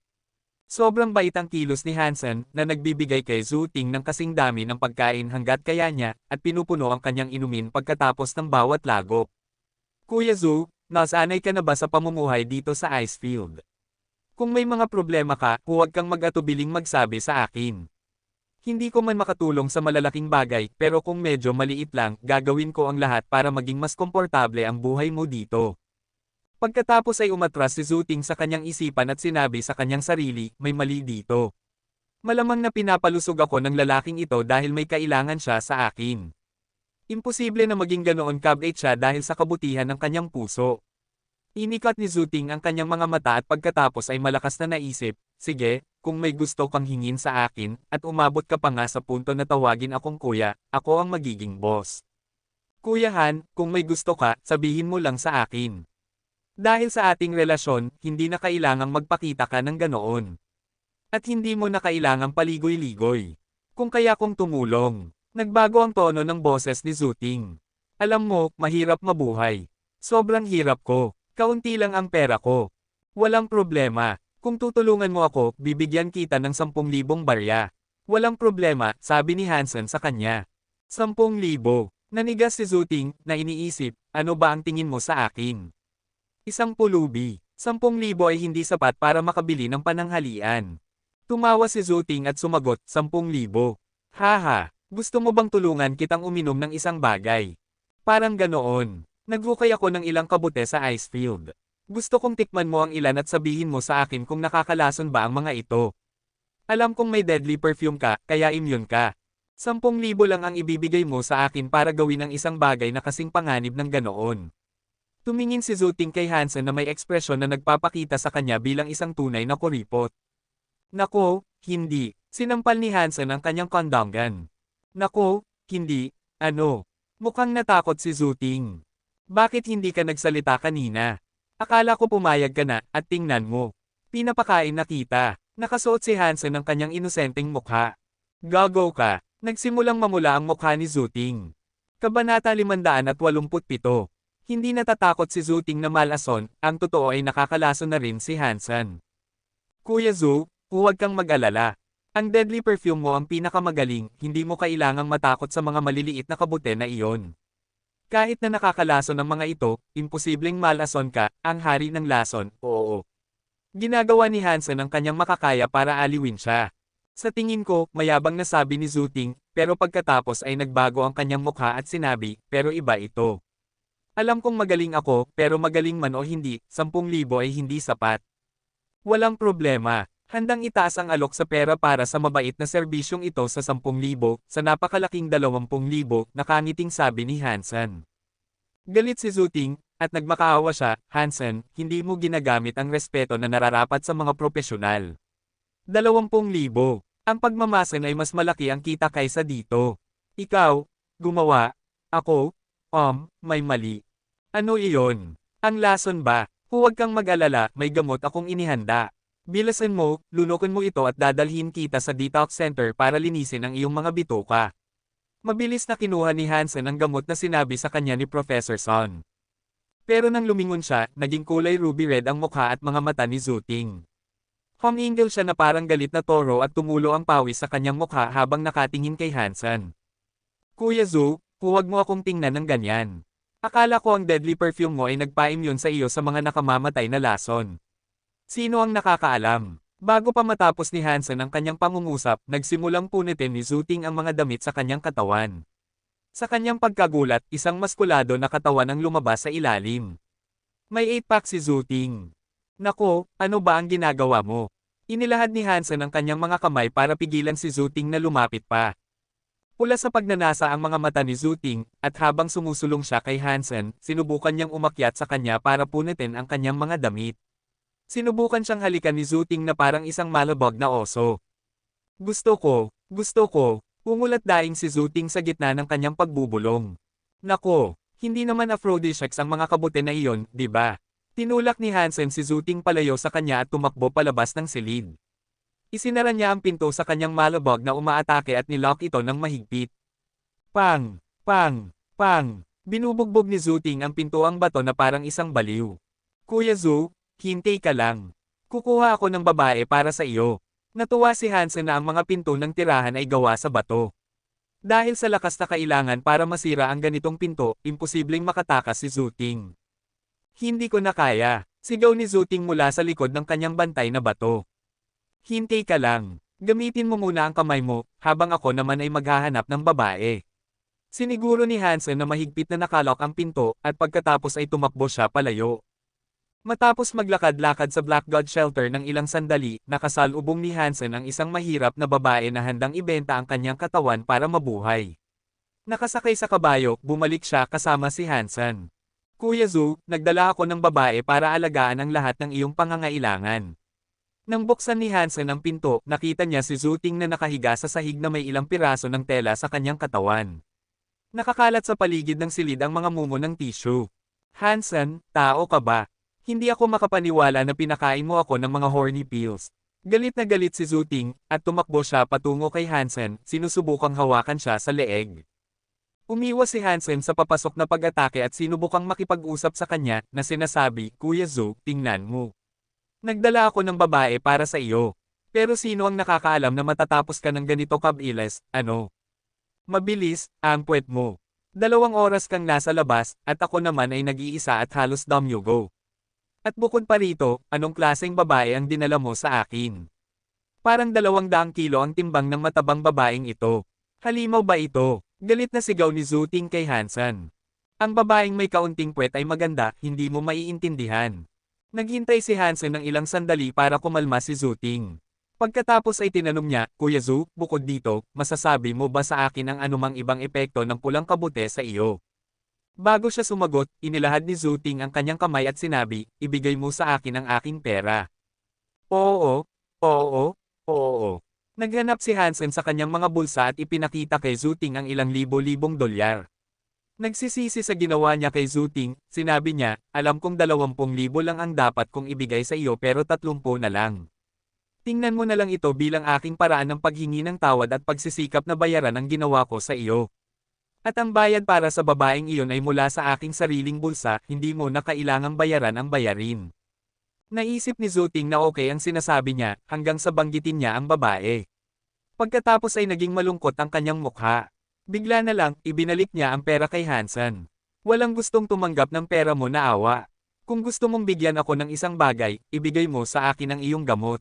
Sobrang bait ang kilos ni Hansen na nagbibigay kay Zhuting ng kasing dami ng pagkain hanggat kaya niya at pinupuno ang kanyang inumin pagkatapos ng bawat lagop. Kuya Zhu, nasanay ka na ba sa pamumuhay dito sa Icefield? Kung may mga problema ka, huwag kang mag-atubiling magsabi sa akin. Hindi ko man makatulong sa malalaking bagay pero kung medyo maliit lang, gagawin ko ang lahat para maging mas komportable ang buhay mo dito. Pagkatapos ay umatras si Zhuting sa kanyang isipan at sinabi sa kanyang sarili, may mali dito. Malamang na pinapalusog ako ng lalaking ito dahil may kailangan siya sa akin. Imposible na maging ganoon kabait siya dahil sa kabutihan ng kanyang puso. Inikat ni Zhuting ang kanyang mga mata at pagkatapos ay malakas na naisip, sige, kung may gusto kang hingin sa akin, at umabot ka pa nga sa punto na tawagin akong kuya, ako ang magiging boss. Kuya Han, kung may gusto ka, sabihin mo lang sa akin. Dahil sa ating relasyon, hindi na kailangang magpakita ka ng ganoon. At hindi mo na kailangang paligoy-ligoy. Kung kaya kong tumulong. Nagbago ang tono ng boses ni Zhuting. Alam mo, mahirap mabuhay. Sobrang hirap ko. Kaunti lang ang pera ko. Walang problema. Kung tutulungan mo ako, bibigyan kita ng 10,000 barya. Walang problema, sabi ni Hansen sa kanya. 10,000. Nanigas si Zhuting, na iniisip, ano ba ang tingin mo sa akin? Isang pulubi. 10,000 ay hindi sapat para makabili ng pananghalian. Tumawa si Zhuting at sumagot, 10,000. Haha, gusto mo bang tulungan kitang uminom ng isang bagay? Parang ganoon. Naghukay ako ng ilang kabute sa Icefield. Gusto kong tikman mo ang ilan at sabihin mo sa akin kung nakakalason ba ang mga ito. Alam kong may deadly perfume ka, kaya immune ka. 10,000 lang ang ibibigay mo sa akin para gawin ang isang bagay na kasing panganib ng ganoon. Tumingin si Zhuting kay Hansen na may ekspresyon na nagpapakita sa kanya bilang isang tunay na kuripot. Nako, hindi. Sinampal ni Hansen ang kanyang kondongan. Nako, hindi. Ano? Mukhang natakot si Zhuting. Bakit hindi ka nagsalita kanina? Akala ko pumayag ka na, at tingnan mo. Pinapakain na kita. Nakasuot si Hansen ng kanyang inosenteng mukha. Gago ka. Nagsimulang mamula ang mukha ni Zhuting. Kabanata 587. Hindi natatakot si Zhuting na malason, ang totoo ay nakakalason na rin si Hansen. Kuya Zhu, huwag kang mag-alala. Ang deadly perfume mo ang pinakamagaling, hindi mo kailangang matakot sa mga maliliit na kabute na iyon. Kahit na nakakalason ang mga ito, imposibleng malason ka, ang hari ng lason, oo. Ginagawa ni Hansen ang kanyang makakaya para aliwin siya. Sa tingin ko, mayabang na sabi ni Zhuting, pero pagkatapos ay nagbago ang kanyang mukha at sinabi, pero iba ito. Alam kong magaling ako, pero magaling man o hindi, 10,000 ay hindi sapat. Walang problema. Handang itaas ang alok sa pera para sa mabait na serbisyong ito sa 10,000, sa napakalaking 20,000, nakangiting sabi ni Hansen. Galit si Zhuting, at nagmakaawa siya, Hansen, hindi mo ginagamit ang respeto na nararapat sa mga propesyonal. 20,000. Ang pagmamasan ay mas malaki ang kita kaysa dito. Ikaw, gumawa. Ako, may mali. Ano iyon? Ang lason ba? Huwag kang mag-alala, may gamot akong inihanda. Bilasan mo, lunukin mo ito at dadalhin kita sa detox center para linisin ang iyong mga bituka. Mabilis na kinuha ni Hansen ang gamot na sinabi sa kanya ni Professor Son. Pero nang lumingon siya, naging kulay ruby red ang mukha at mga mata ni Zuting. Humingil siya na parang galit na toro at tumulo ang pawis sa kanyang mukha habang nakatingin kay Hansen. Kuya Zu, huwag mo akong tingnan ng ganyan. Akala ko ang deadly perfume mo ay nagpa-immune sa iyo sa mga nakamamatay na lason. Sino ang nakakaalam? Bago pa matapos ni Hansen ang kanyang pangungusap, nagsimulang punitin ni Zuting ang mga damit sa kanyang katawan. Sa kanyang pagkagulat, isang maskulado na katawan ang lumabas sa ilalim. May 8-pack si Zuting. Nako, ano ba ang ginagawa mo? Inilahad ni Hansen ang kanyang mga kamay para pigilan si Zuting na lumapit pa. Pula sa pagnanasa ang mga mata ni Zuting, at habang sumusulong siya kay Hansen, sinubukan niyang umakyat sa kanya para punitin ang kanyang mga damit. Sinubukan siyang halikan ni Zuting na parang isang malabog na oso. Gusto ko, umulat daing si Zuting sa gitna ng kanyang pagbubulong. Nako, hindi naman aphrodisiacs ang mga kabute na iyon, di ba? Tinulak ni Hansen si Zuting palayo sa kanya at tumakbo palabas ng silid. Isinara niya ang pinto sa kanyang malabog na umaatake at nilock ito ng mahigpit. Pang! Pang! Pang! Binubugbog ni Zuting ang pinto ang bato na parang isang baliw. Kuya Zu, hintay ka lang. Kukuha ako ng babae para sa iyo. Natuwa si Hansen na ang mga pinto ng tirahan ay gawa sa bato. Dahil sa lakas na kailangan para masira ang ganitong pinto, imposibleng makatakas si Zuting. Hindi ko na kaya, sigaw ni Zuting mula sa likod ng kanyang bantay na bato. Hintay ka lang, gamitin mo muna ang kamay mo, habang ako naman ay maghahanap ng babae. Siniguro ni Hansen na mahigpit na nakalok ang pinto, at pagkatapos ay tumakbo siya palayo. Matapos maglakad-lakad sa Black God Shelter ng ilang sandali, nakasalubong ni Hansen ang isang mahirap na babae na handang ibenta ang kanyang katawan para mabuhay. Nakasakay sa kabayo, bumalik siya kasama si Hansen. Kuya Zu, nagdala ako ng babae para alagaan ang lahat ng iyong pangangailangan. Nang buksan ni Hansen ang pinto, nakita niya si Zuting na nakahiga sa sahig na may ilang piraso ng tela sa kanyang katawan. Nakakalat sa paligid ng silid ang mga mumo ng tissue. Hansen, tao ka ba? Hindi ako makapaniwala na pinakain mo ako ng mga horny pills. Galit na galit si Zuting, at tumakbo siya patungo kay Hansen, sinusubukang hawakan siya sa leeg. Umiwas si Hansen sa papasok na pag-atake at sinubukang makipag-usap sa kanya, na sinasabi, Kuya Zu, tingnan mo. Nagdala ako ng babae para sa iyo. Pero sino ang nakakaalam na matatapos ka ng ganito kabilis, ano? Mabilis, ang puwet mo. 2 oras kang nasa labas, at ako naman ay nag-iisa at halos damyugo. At bukod pa rito, anong klaseng babae ang dinala mo sa akin? Parang 200 kilo ang timbang ng matabang babaeng ito. Halimaw ba ito? Galit na sigaw ni Zuting kay Hansen. Ang babaeng may kaunting puwet ay maganda, hindi mo maiintindihan. Naghintay si Hansen ng ilang sandali para kumalma si Zuting. Pagkatapos ay tinanong niya, Kuya Zu, bukod dito, masasabi mo ba sa akin ang anumang ibang epekto ng pulang kabute sa iyo? Bago siya sumagot, inilahad ni Zuting ang kanyang kamay at sinabi, ibigay mo sa akin ang aking pera. Oo, oo, oo. Naghanap si Hansen sa kanyang mga bulsa at ipinakita kay Zuting ang ilang libo-libong dolyar. Nagsisisi sa ginawa niya kay Zuting, sinabi niya, alam kong 20,000 lang ang dapat kong ibigay sa iyo pero 30 na lang. Tingnan mo na lang ito bilang aking paraan ng paghingi ng tawad at pagsisikap na bayaran ang ginawa ko sa iyo. At ang bayad para sa babaeng iyon ay mula sa aking sariling bulsa, hindi mo na kailangang bayaran ang bayarin. Naisip ni Zuting na okay ang sinasabi niya, hanggang sa banggitin niya ang babae. Pagkatapos ay naging malungkot ang kanyang mukha. Bigla na lang, ibinalik niya ang pera kay Hansen. Walang gustong tumanggap ng pera mo na awa. Kung gusto mong bigyan ako ng isang bagay, ibigay mo sa akin ang iyong gamot.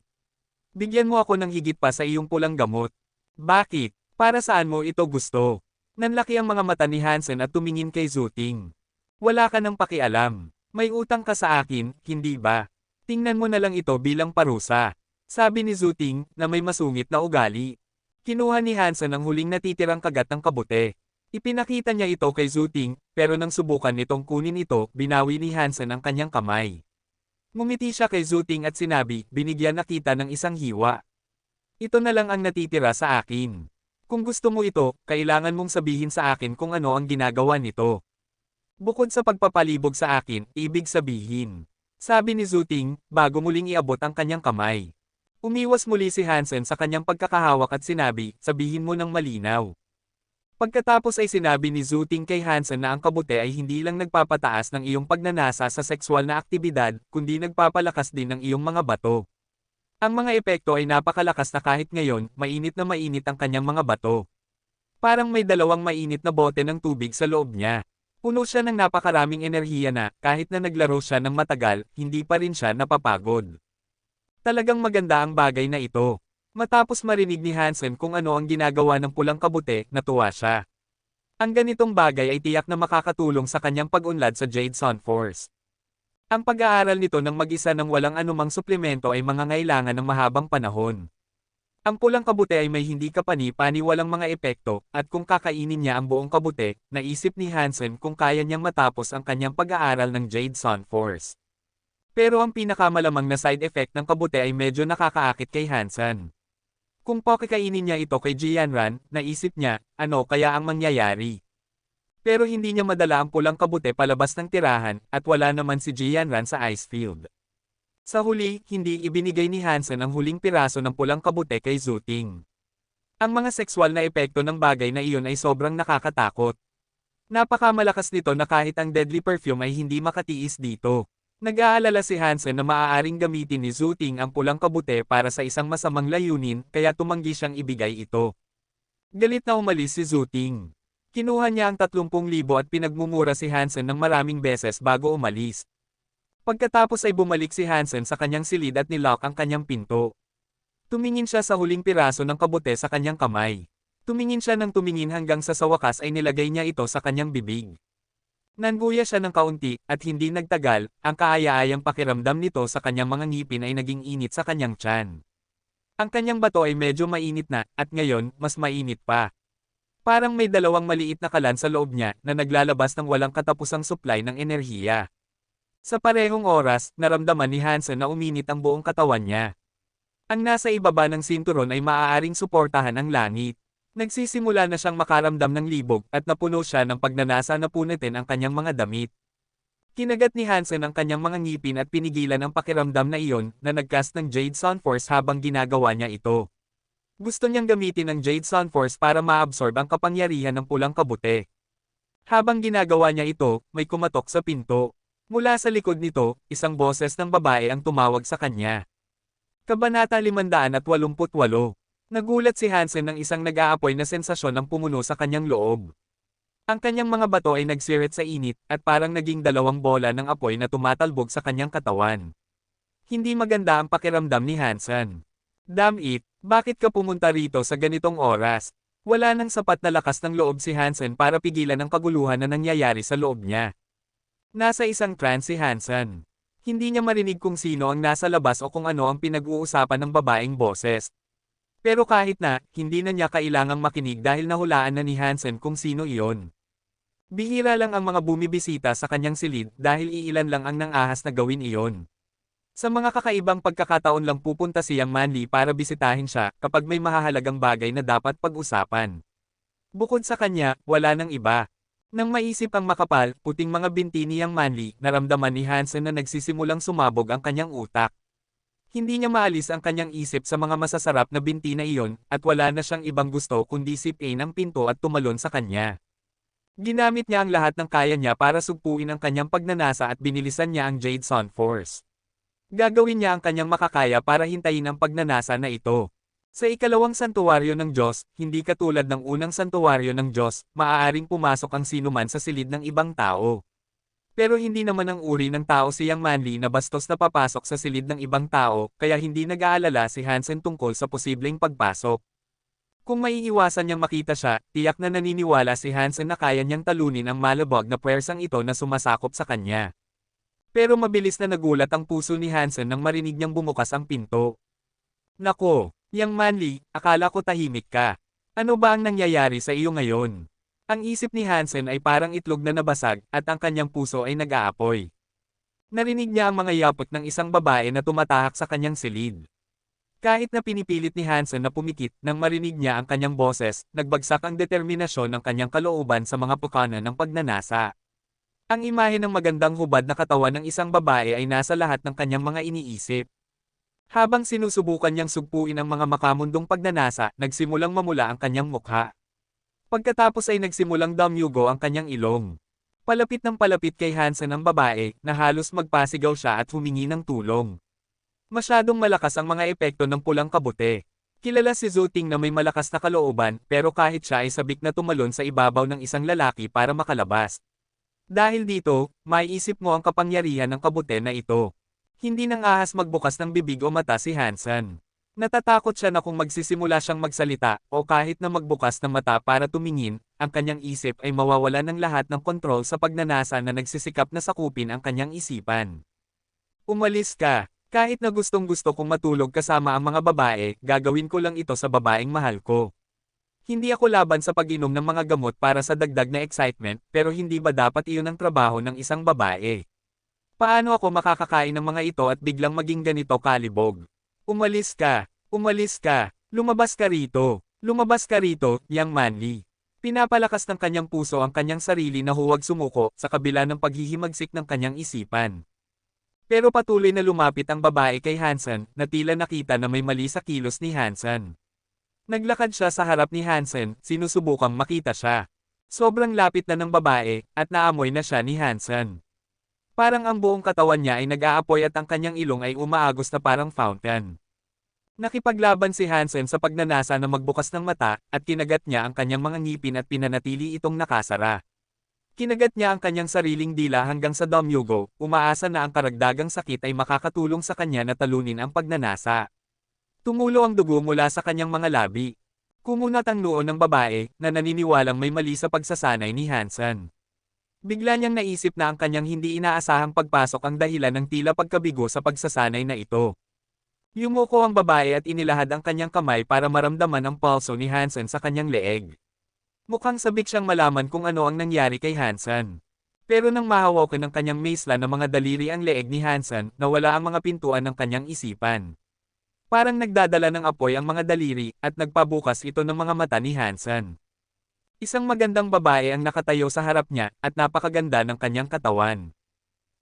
Bigyan mo ako ng higit pa sa iyong pulang gamot. Bakit? Para saan mo ito gusto? Nanlaki ang mga mata ni Hansen at tumingin kay Zuting. Wala ka nang pakialam. May utang ka sa akin, hindi ba? Tingnan mo na lang ito bilang parusa. Sabi ni Zuting, na may masungit na ugali. Kinuha ni Hansen ang huling natitirang kagat ng kabute. Ipinakita niya ito kay Zuting, pero nang subukan nitong kunin ito, binawi ni Hansen ang kanyang kamay. Ngumiti siya kay Zuting at sinabi, binigyan na kita ng isang hiwa. Ito na lang ang natitira sa akin. Kung gusto mo ito, kailangan mong sabihin sa akin kung ano ang ginagawa nito. Bukod sa pagpapalibog sa akin, ibig sabihin. Sabi ni Zuting, bago muling iabot ang kanyang kamay. Umiwas muli si Hansen sa kanyang pagkakahawak at sinabi, sabihin mo ng malinaw. Pagkatapos ay sinabi ni Zhu Ting kay Hansen na ang kabute ay hindi lang nagpapataas ng iyong pagnanasa sa sexual na aktibidad, kundi nagpapalakas din ng iyong mga bato. Ang mga epekto ay napakalakas na kahit ngayon, mainit na mainit ang kanyang mga bato. Parang may dalawang mainit na bote ng tubig sa loob niya. Puno siya ng napakaraming enerhiya na, kahit na naglaro siya ng matagal, hindi pa rin siya napapagod. Talagang maganda ang bagay na ito. Matapos marinig ni Hansen kung ano ang ginagawa ng pulang kabute, natuwa siya. Ang ganitong bagay ay tiyak na makakatulong sa kanyang pag-unlad sa Jade Sun Force. Ang pag-aaral nito ng mag-isa ng walang anumang suplemento ay mangangailangan ng mahabang panahon. Ang pulang kabute ay may hindi kapani-paniwalang mga epekto, at kung kakainin niya ang buong kabute, naisip ni Hansen kung kaya niyang matapos ang kanyang pag-aaral ng Jade Sun Force. Pero ang pinakamalamang na side effect ng kabute ay medyo nakakaakit kay Hansen. Kung pakikainin niya ito kay Jianran, naisip niya, ano kaya ang mangyayari? Pero hindi niya madala ang pulang kabute palabas ng tirahan, at wala naman si Jianran sa ice field. Sa huli, hindi ibinigay ni Hansen ang huling piraso ng pulang kabute kay Zhu Ting. Ang mga sexual na epekto ng bagay na iyon ay sobrang nakakatakot. Napakamalakas nito na kahit ang deadly perfume ay hindi makatiis dito. Nag-aalala si Hansen na maaaring gamitin ni Zhu Ting ang pulang kabute para sa isang masamang layunin, kaya tumanggi siyang ibigay ito. Galit na umalis si Zhu Ting. Kinuha niya ang 30,000 at pinagmumura si Hansen ng maraming beses bago umalis. Pagkatapos ay bumalik si Hansen sa kanyang silid at nilock ang kanyang pinto. Tumingin siya sa huling piraso ng kabute sa kanyang kamay. Tumingin siya ng tumingin hanggang sa wakas ay nilagay niya ito sa kanyang bibig. Nanguya siya ng kaunti, at hindi nagtagal, ang kaaya-ayang pakiramdam nito sa kanyang mga ngipin ay naging init sa kanyang tiyan. Ang kanyang bato ay medyo mainit na, at ngayon, mas mainit pa. Parang may dalawang maliit na kalan sa loob niya na naglalabas ng walang katapusang supply ng enerhiya. Sa parehong oras, naramdaman ni Hansen na uminit ang buong katawan niya. Ang nasa ibaba ng sinturon ay maaaring suportahan ang langit. Nagsisimula na siyang makaramdam ng libog at napuno siya ng pagnanasa na punitin ang kanyang mga damit. Kinagat ni Hansen ang kanyang mga ngipin at pinigilan ang pakiramdam na iyon na nagcast ng Jade Sun Force habang ginagawa niya ito. Gusto niyang gamitin ang Jade Sun Force para ma-absorb ang kapangyarihan ng pulang kabute. Habang ginagawa niya ito, may kumatok sa pinto. Mula sa likod nito, isang boses ng babae ang tumawag sa kanya. Kabanata 588. Nagulat si Hansen ng isang nag-aapoy na sensasyon ang pumuno sa kanyang loob. Ang kanyang mga bato ay nagsirit sa init, at parang naging dalawang bola ng apoy na tumatalbog sa kanyang katawan. Hindi maganda ang pakiramdam ni Hansen. Damn it, bakit ka pumunta rito sa ganitong oras? Wala nang sapat na lakas ng loob si Hansen para pigilan ang kaguluhan na nangyayari sa loob niya. Nasa isang trance si Hansen. Hindi niya marinig kung sino ang nasa labas o kung ano ang pinag-uusapan ng babaeng boses. Pero kahit na, hindi na niya kailangang makinig dahil nahulaan na ni Hansen kung sino iyon. Bihira lang ang mga bumibisita sa kanyang silid dahil iilan lang ang nang-ahas na gawin iyon. Sa mga kakaibang pagkakataon lang pupunta siyang Manly para bisitahin siya kapag may mahahalagang bagay na dapat pag-usapan. Bukod sa kanya, wala nang iba. Nang maisip ang makapal, puting mga binti niyang Manly, naramdaman ni Hansen na nagsisimulang sumabog ang kanyang utak. Hindi niya maalis ang kanyang isip sa mga masasarap na binti na iyon, at wala na siyang ibang gusto kundi sipin ang pinto at tumalon sa kanya. Ginamit niya ang lahat ng kaya niya para sugpuin ang kanyang pagnanasa at binilisan niya ang Jade Sun Force. Gagawin niya ang kanyang makakaya para hintayin ang pagnanasa na ito. Sa ikalawang santuwaryo ng Diyos, hindi katulad ng unang santuwaryo ng Diyos, maaaring pumasok ang sinuman sa silid ng ibang tao. Pero hindi naman ang uri ng tao siyang Manly na bastos na papasok sa silid ng ibang tao, kaya hindi nag-aalala si Hansen tungkol sa posibleng pagpasok. Kung maiiwasan niyang makita siya, tiyak na naniniwala si Hansen na kaya niyang talunin ang malabog na puwersang ito na sumasakop sa kanya. Pero mabilis na nagulat ang puso ni Hansen nang marinig niyang bumukas ang pinto. Nako, yang Manly, akala ko tahimik ka. Ano ba ang nangyayari sa iyo ngayon? Ang isip ni Hansen ay parang itlog na nabasag, at ang kanyang puso ay nag-aapoy. Narinig niya ang mga yapot ng isang babae na tumatahak sa kanyang silid. Kahit na pinipilit ni Hansen na pumikit, nang marinig niya ang kanyang boses, nagbagsak ang determinasyon ng kanyang kalooban sa mga pukana ng pagnanasa. Ang imahe ng magandang hubad na katawan ng isang babae ay nasa lahat ng kanyang mga iniisip. Habang sinusubukan niyang sugpuin ang mga makamundong pagnanasa, nagsimulang mamula ang kanyang mukha. Pagkatapos ay nagsimulang damyugo ang kanyang ilong. Palapit ng palapit kay Hansen ang babae, na halos magpasigaw siya at humingi ng tulong. Masyadong malakas ang mga epekto ng pulang kabute. Kilala si Zhu Ting na may malakas na kalooban, pero kahit siya ay sabik na tumalon sa ibabaw ng isang lalaki para makalabas. Dahil dito, maiisip mo ang kapangyarihan ng kabute na ito. Hindi nang ahas magbukas ng bibig o mata si Hansen. Natatakot siya na kung magsisimula siyang magsalita, o kahit na magbukas ng mata para tumingin, ang kanyang isip ay mawawala ng lahat ng kontrol sa pagnanasa na nagsisikap na sakupin ang kanyang isipan. Umalis ka. Kahit na gustong-gusto kong matulog kasama ang mga babae, gagawin ko lang ito sa babaeng mahal ko. Hindi ako laban sa pag-inom ng mga gamot para sa dagdag na excitement, pero hindi ba dapat iyon ang trabaho ng isang babae? Paano ako makakakain ng mga ito at biglang maging ganito kalibog? Umalis ka! Umalis ka! Lumabas ka rito! Lumabas ka rito, Yang Manly! Pinapalakas ng kanyang puso ang kanyang sarili na huwag sumuko sa kabila ng paghihimagsik ng kanyang isipan. Pero patuloy na lumapit ang babae kay Hansen, na tila nakita na may mali sa kilos ni Hansen. Naglakad siya sa harap ni Hansen, sinusubukang makita siya. Sobrang lapit na ng babae, at naamoy na siya ni Hansen. Parang ang buong katawan niya ay nag-aapoy at ang kanyang ilong ay umaagos na parang fountain. Nakipaglaban si Hansen sa pagnanasa na magbukas ng mata, at kinagat niya ang kanyang mga ngipin at pinanatili itong nakasara. Kinagat niya ang kanyang sariling dila hanggang sa damyugo, umaasa na ang karagdagang sakit ay makakatulong sa kanya na talunin ang pagnanasa. Tumulo ang dugo mula sa kanyang mga labi. Kumunat ang noo ng babae, na naniniwalang may mali sa pagsasanay ni Hansen. Bigla niyang naisip na ang kanyang hindi inaasahang pagpasok ang dahilan ng tila pagkabigo sa pagsasanay na ito. Yumuko ang babae at inilahad ang kanyang kamay para maramdaman ang pulso ni Hansen sa kanyang leeg. Mukhang sabik siyang malaman kung ano ang nangyari kay Hansen. Pero nang mahawakan ng kanyang maisla na mga daliri ang leeg ni Hansen, nawala ang mga pintuan ng kanyang isipan. Parang nagdadala ng apoy ang mga daliri, at nagpabukas ito ng mga mata ni Hansen. Isang magandang babae ang nakatayo sa harap niya, at napakaganda ng kanyang katawan.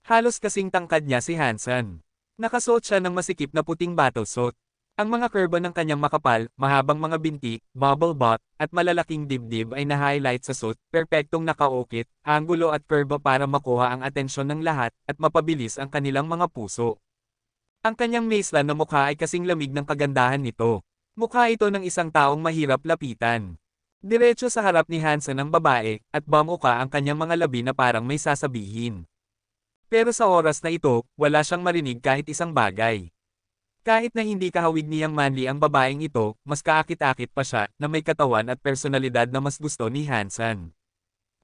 Halos kasing tangkad niya si Hansen. Nakasuot siya ng masikip na puting battlesuit. Ang mga kurba ng kanyang makapal, mahabang mga binti, bubble butt, at malalaking dibdib ay na-highlight sa suit, perpektong nakaukit, anggulo at kurba para makuha ang atensyon ng lahat, at mapabilis ang kanilang mga puso. Ang kanyang maisla na mukha ay kasing lamig ng kagandahan nito. Mukha ito ng isang taong mahirap lapitan. Diretso sa harap ni Hansen ang babae, at bumuka ang kanyang mga labi na parang may sasabihin. Pero sa oras na ito, wala siyang marinig kahit isang bagay. Kahit na hindi kahawig niyang Manly ang babaeng ito, mas kaakit-akit pa siya, na may katawan at personalidad na mas gusto ni Hansen.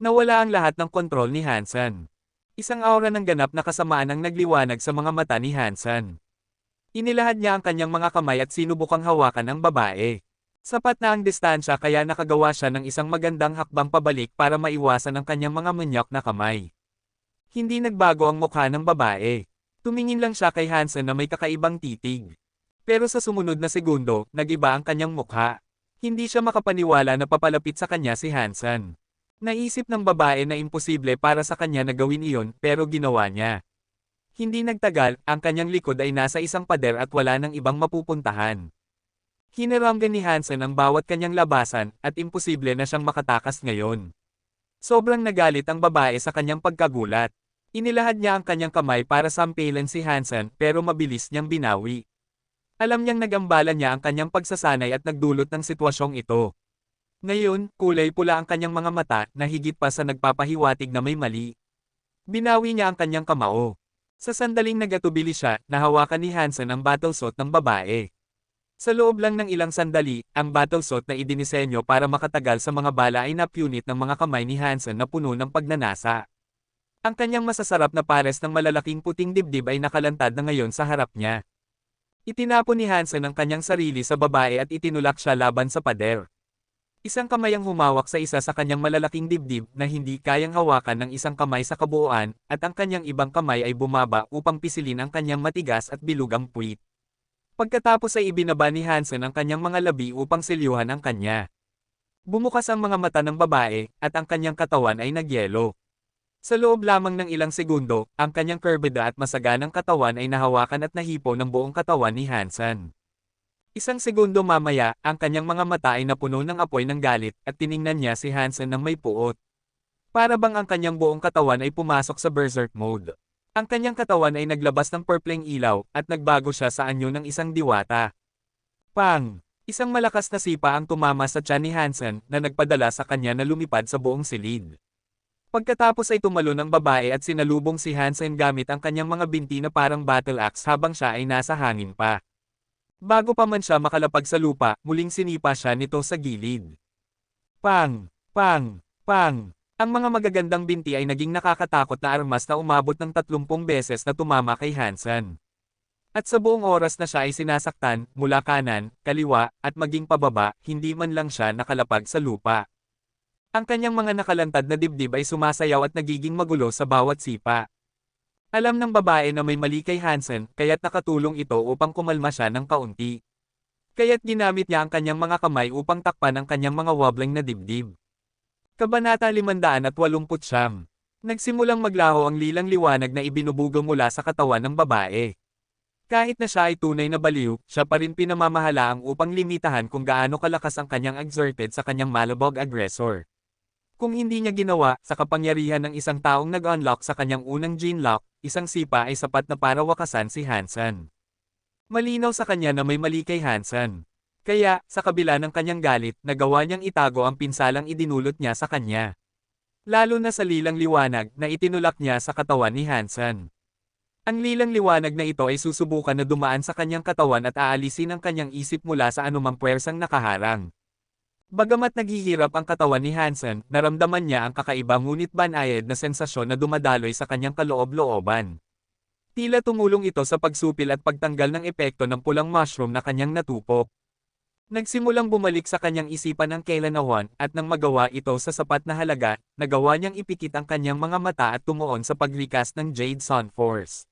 Nawala ang lahat ng kontrol ni Hansen. Isang aura ng ganap na kasamaan ang nagliwanag sa mga mata ni Hansen. Inilahad niya ang kanyang mga kamay at sinubukang hawakan ang babae. Sapat na ang distansya kaya nakagawa siya ng isang magandang hakbang pabalik para maiwasan ang kanyang mga manyak na kamay. Hindi nagbago ang mukha ng babae. Tumingin lang siya kay Hansen na may kakaibang titig. Pero sa sumunod na segundo, nag-iba ang kanyang mukha. Hindi siya makapaniwala na papalapit sa kanya si Hansen. Naisip ng babae na imposible para sa kanya na gawin iyon, pero ginawa niya. Hindi nagtagal, ang kanyang likod ay nasa isang pader at wala nang ibang mapupuntahan. Hiniramgan ni Hansen ang bawat kanyang labasan, at imposible na siyang makatakas ngayon. Sobrang nagalit ang babae sa kanyang pagkagulat. Inilahad niya ang kanyang kamay para sampilan si Hansen, pero mabilis niyang binawi. Alam niyang nagambala niya ang kanyang pagsasanay at nagdulot ng sitwasyong ito. Ngayon, kulay pula ang kanyang mga mata, na higit pa sa nagpapahiwatig na may mali. Binawi niya ang kanyang kamao. Sa sandaling nagatubili siya, nahawakan ni Hansen ang battlesuit ng babae. Sa loob lang ng ilang sandali, ang battlesuit na idinisenyo para makatagal sa mga bala ay napunit ng mga kamay ni Hansen na puno ng pagnanasa. Ang kanyang masasarap na pares ng malalaking puting dibdib ay nakalantad na ngayon sa harap niya. Itinapon ni Hansen ang kanyang sarili sa babae at itinulak siya laban sa pader. Isang kamay ang humawak sa isa sa kanyang malalaking dibdib na hindi kayang hawakan ng isang kamay sa kabuuan, at ang kanyang ibang kamay ay bumaba upang pisilin ang kanyang matigas at bilugang puwit. Pagkatapos ay ibinaba ni Hansen ang kanyang mga labi upang selyuhan ang kanya. Bumukas ang mga mata ng babae, at ang kanyang katawan ay nagyelo. Sa loob lamang ng ilang segundo, ang kanyang kurbida at masaganang katawan ay nahawakan at nahipo ng buong katawan ni Hansen. Isang segundo mamaya, ang kanyang mga mata ay napuno ng apoy ng galit at tiningnan niya si Hansen ng may puot. Para bang ang kanyang buong katawan ay pumasok sa berserk mode. Ang kanyang katawan ay naglabas ng purpleng ilaw at nagbago siya sa anyo ng isang diwata. Pang! Isang malakas na sipa ang tumama sa tiyan ni Hansen na nagpadala sa kanya na lumipad sa buong silid. Pagkatapos ay tumalon ang babae at sinalubong si Hansen gamit ang kanyang mga binti na parang battle axe habang siya ay nasa hangin pa. Bago pa man siya makalapag sa lupa, muling sinipa siya nito sa gilid. Pang! Pang! Pang! Ang mga magagandang binti ay naging nakakatakot na armas na umabot ng 30 beses na tumama kay Hansen. At sa buong oras na siya ay sinasaktan, mula kanan, kaliwa, at maging pababa, hindi man lang siya nakalapag sa lupa. Ang kanyang mga nakalantad na dibdib ay sumasayaw at nagiging magulo sa bawat sipa. Alam ng babae na may mali kay Hansen, kaya't nakatulong ito upang kumalma siya ng kaunti. Kaya't ginamit niya ang kanyang mga kamay upang takpan ang kanyang mga wobbling na dibdib. Kabanata 589. Nagsimulang maglaho ang lilang liwanag na ibinubugo mula sa katawan ng babae. Kahit na siya ay tunay na baliw, siya pa rin pinamamahalaang upang limitahan kung gaano kalakas ang kanyang exerted sa kanyang malabog aggressor. Kung hindi niya ginawa, sa kapangyarihan ng isang taong nag-unlock sa kanyang unang gene lock, isang sipa ay sapat na para wakasan si Hansen. Malinaw sa kanya na may mali kay Hansen. Kaya, sa kabila ng kanyang galit, nagawa niyang itago ang pinsalang idinulot niya sa kanya. Lalo na sa lilang liwanag na itinulak niya sa katawan ni Hansen. Ang lilang liwanag na ito ay susubukan na dumaan sa kanyang katawan at aalisin ang kanyang isip mula sa anumang puwersang nakaharang. Bagamat naghihirap ang katawan ni Hansen, naramdaman niya ang kakaiba ngunit banayad na sensasyon na dumadaloy sa kanyang kaloob-looban. Tila tumulong ito sa pagsupil at pagtanggal ng epekto ng pulang mushroom na kanyang natupok. Nagsimulang bumalik sa kanyang isipan ang kailanawan at nang magawa ito sa sapat na halaga, nagawa niyang ipikit ang kanyang mga mata at tumuon sa paglikas ng Jade Sun Force.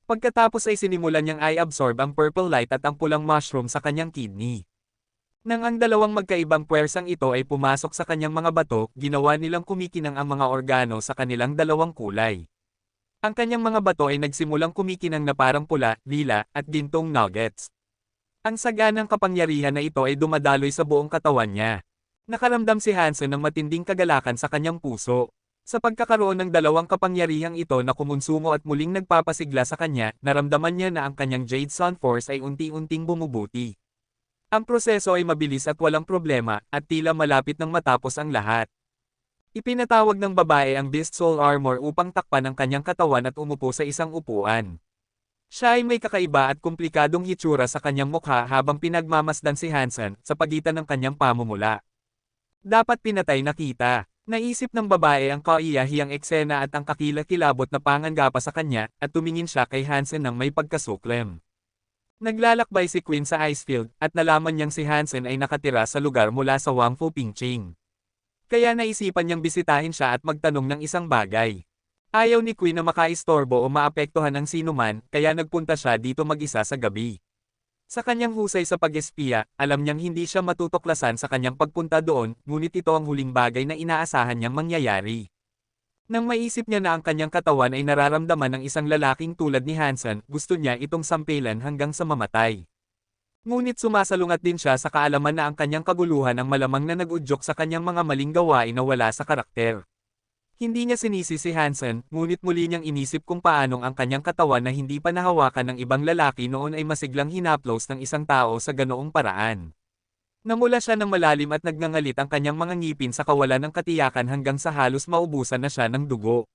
Pagkatapos ay sinimulan niyang i-absorb ang purple light at ang pulang mushroom sa kanyang kidney. Nang ang dalawang magkaibang puwersang ito ay pumasok sa kanyang mga bato, ginawa nilang kumikinang ang mga organo sa kanilang dalawang kulay. Ang kanyang mga bato ay nagsimulang kumikinang na parang pula, lila, at gintong nuggets. Ang saganang kapangyarihan na ito ay dumadaloy sa buong katawan niya. Nakaramdam si Hansen ng matinding kagalakan sa kanyang puso. Sa pagkakaroon ng dalawang kapangyarihang ito na kumonsumo at muling nagpapasigla sa kanya, naramdaman niya na ang kanyang Jade Sun Force ay unti-unting bumubuti. Ang proseso ay mabilis at walang problema, at tila malapit nang matapos ang lahat. Ipinatawag ng babae ang Beast Soul Armor upang takpan ang kanyang katawan at umupo sa isang upuan. Siya ay may kakaiba at komplikadong hitsura sa kanyang mukha habang pinagmamasdan si Hansen sa pagitan ng kanyang pamumula. Dapat pinatay na kita. Naisip ng babae ang kaiyahiyang eksena at ang kakilakilabot na pangangapa sa kanya, at tumingin siya kay Hansen ng may pagkasuklem. Naglalakbay si Queen sa Icefield, at nalaman niyang si Hansen ay nakatira sa lugar mula sa Wangfu Pingching. Kaya naisipan niyang bisitahin siya at magtanong ng isang bagay. Ayaw ni Queen na makaistorbo o maapektuhan ng sinuman, kaya nagpunta siya dito mag-isa sa gabi. Sa kanyang husay sa pag-espiya, alam niyang hindi siya matutuklasan sa kanyang pagpunta doon, ngunit ito ang huling bagay na inaasahan niyang mangyayari. Nang maisip niya na ang kanyang katawan ay nararamdaman ng isang lalaking tulad ni Hansen, gusto niya itong sampilan hanggang sa mamatay. Ngunit sumasalungat din siya sa kaalaman na ang kanyang kaguluhan ang malamang na nag-udyok sa kanyang mga maling gawain na wala sa karakter. Hindi niya sinisi si Hansen, ngunit muli niyang inisip kung paanong ang kanyang katawan na hindi pa nahawakan ng ibang lalaki noon ay masiglang hinaplos ng isang tao sa ganoong paraan. Namula siya ng malalim at nagngangalit ang kanyang mga ngipin sa kawalan ng katiyakan hanggang sa halos maubusan na siya ng dugo.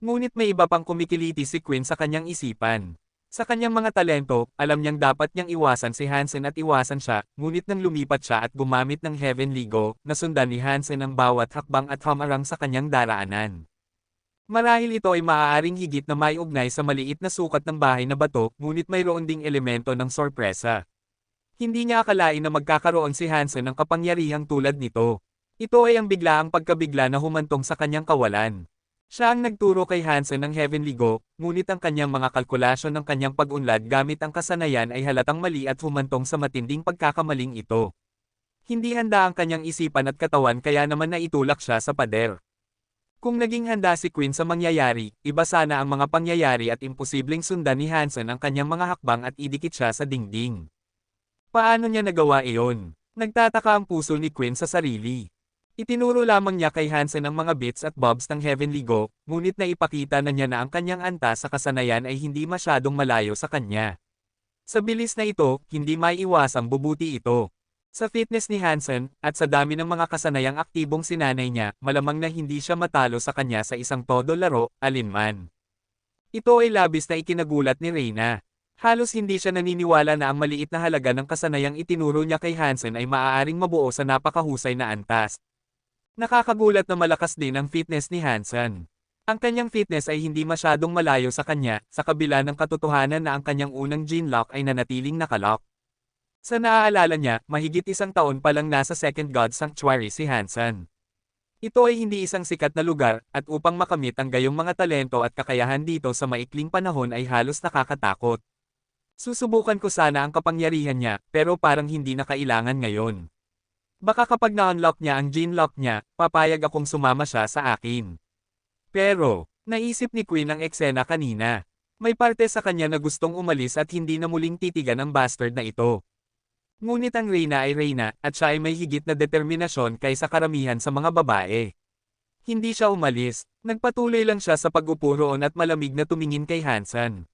Ngunit may iba pang kumikiliti si Quinn sa kanyang isipan. Sa kanyang mga talento, alam niyang dapat niyang iwasan si Hansen at iwasan siya, ngunit nang lumipat siya at gumamit ng Heavenly Go, nasundan ni Hansen ang bawat hakbang at hamarang sa kanyang daraanan. Marahil ito ay maaaring higit na may ugnay sa maliit na sukat ng bahay na bato, ngunit mayroon ding elemento ng sorpresa. Hindi niya akalain na magkakaroon si Hansen ng kapangyarihang tulad nito. Ito ay ang biglaang pagkabigla na humantong sa kanyang kawalan. Siya ang nagturo kay Hansen ng Heavenly Go, ngunit ang kanyang mga kalkulasyon ng kanyang pag-unlad gamit ang kasanayan ay halatang mali at humantong sa matinding pagkakamaling ito. Hindi handa ang kanyang isipan at katawan kaya naman naitulak siya sa pader. Kung naging handa si Quinn sa mangyayari, iba sana ang mga pangyayari at imposibleng sundan ni Hansen ang kanyang mga hakbang at idikit siya sa dingding. Paano niya nagawa iyon? Nagtataka ang puso ni Quinn sa sarili. Itinuro lamang niya kay Hansen ang mga bits at bobs ng Heavenly Go, ngunit naipakita na niya na ang kanyang antas sa kasanayan ay hindi masyadong malayo sa kanya. Sa bilis na ito, hindi maiiwasang bubuti ito. Sa fitness ni Hansen, at sa dami ng mga kasanayang aktibong sinanay niya, malamang na hindi siya matalo sa kanya sa isang todo laro, alinman. Ito ay labis na ikinagulat ni Reyna. Halos hindi siya naniniwala na ang maliit na halaga ng kasanayang itinuro niya kay Hansen ay maaaring mabuo sa napakahusay na antas. Nakakagulat na malakas din ang fitness ni Hansen. Ang kanyang fitness ay hindi masyadong malayo sa kanya, sa kabila ng katotohanan na ang kanyang unang gene lock ay nanatiling nakalock. Sa naaalala niya, mahigit isang taon pa lang nasa Second God Sanctuary si Hansen. Ito ay hindi isang sikat na lugar, at upang makamit ang gayong mga talento at kakayahan dito sa maikling panahon ay halos nakakatakot. Susubukan ko sana ang kapangyarihan niya, pero parang hindi na kailangan ngayon. Baka kapag na-unlock niya ang gene lock niya, papayag akong sumama siya sa akin. Pero, naisip ni Quinn ang eksena kanina. May parte sa kanya na gustong umalis at hindi na muling titigan ang bastard na ito. Ngunit ang Reyna ay Reyna, at siya ay may higit na determinasyon kaysa karamihan sa mga babae. Hindi siya umalis, nagpatuloy lang siya sa pag-upo roon at malamig na tumingin kay Hansen.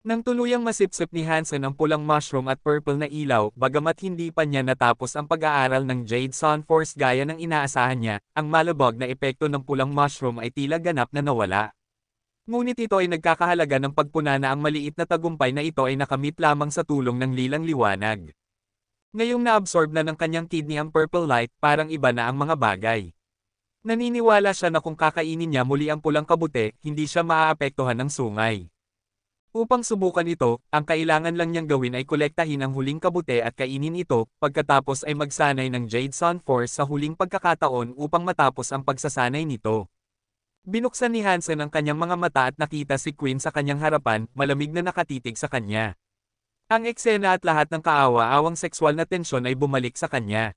Nang tuluyang masipsip ni Hansen ang pulang mushroom at purple na ilaw, bagamat hindi pa niya natapos ang pag-aaral ng Jade Sun Force gaya ng inaasahan niya, ang malabog na epekto ng pulang mushroom ay tila ganap na nawala. Ngunit ito ay nagkakahalaga ng pagpuna na ang maliit na tagumpay na ito ay nakamit lamang sa tulong ng lilang liwanag. Ngayong na-absorb na ng kanyang kidney ang purple light, parang iba na ang mga bagay. Naniniwala siya na kung kakainin niya muli ang pulang kabute, hindi siya maaapektuhan ng sungay. Upang subukan ito, ang kailangan lang niyang gawin ay kolektahin ang huling kabute at kainin ito, pagkatapos ay magsanay ng Jade Sun Force sa huling pagkakataon upang matapos ang pagsasanay nito. Binuksan ni Hansen ang kanyang mga mata at nakita si Quinn sa kanyang harapan, malamig na nakatitig sa kanya. Ang eksena at lahat ng kaawa-awang sexual na tensyon ay bumalik sa kanya.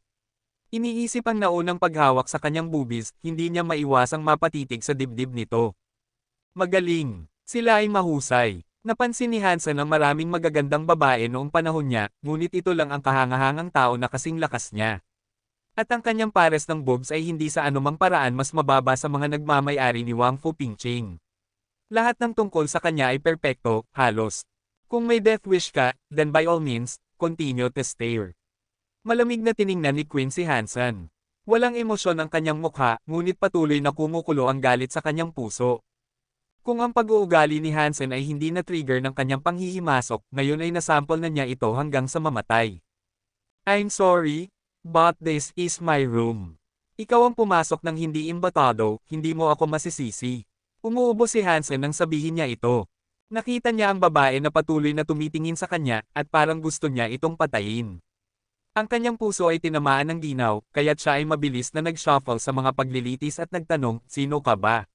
Iniisip ang naunang paghawak sa kanyang bubis, hindi niya maiwasang mapatitig sa dibdib nito. Magaling. Sila ay mahusay. Napansin ni Hansen ang maraming magagandang babae noong panahon niya, ngunit ito lang ang kahangahangang tao na kasing lakas niya. At ang kanyang pares ng boobs ay hindi sa anumang paraan mas mababa sa mga nagmamay-ari ni Wang Fu Pingching. Lahat ng tungkol sa kanya ay perpekto, halos. Kung may death wish ka, then by all means, continue to stare. Malamig na tiningnan ni Quinn si Hansen. Walang emosyon ang kanyang mukha, ngunit patuloy na kumukulo ang galit sa kanyang puso. Kung ang pag-uugali ni Hansen ay hindi na-trigger ng kanyang panghihimasok, ngayon ay nasample na niya ito hanggang sa mamatay. I'm sorry, but this is my room. Ikaw ang pumasok ng hindi imbatado, hindi mo ako masisisi. Umuubo si Hansen nang sabihin niya ito. Nakita niya ang babae na patuloy na tumitingin sa kanya, at parang gusto niya itong patayin. Ang kanyang puso ay tinamaan ng ginaw, kaya't siya ay mabilis na nag-shuffle sa mga paglilitis at nagtanong, sino ka ba?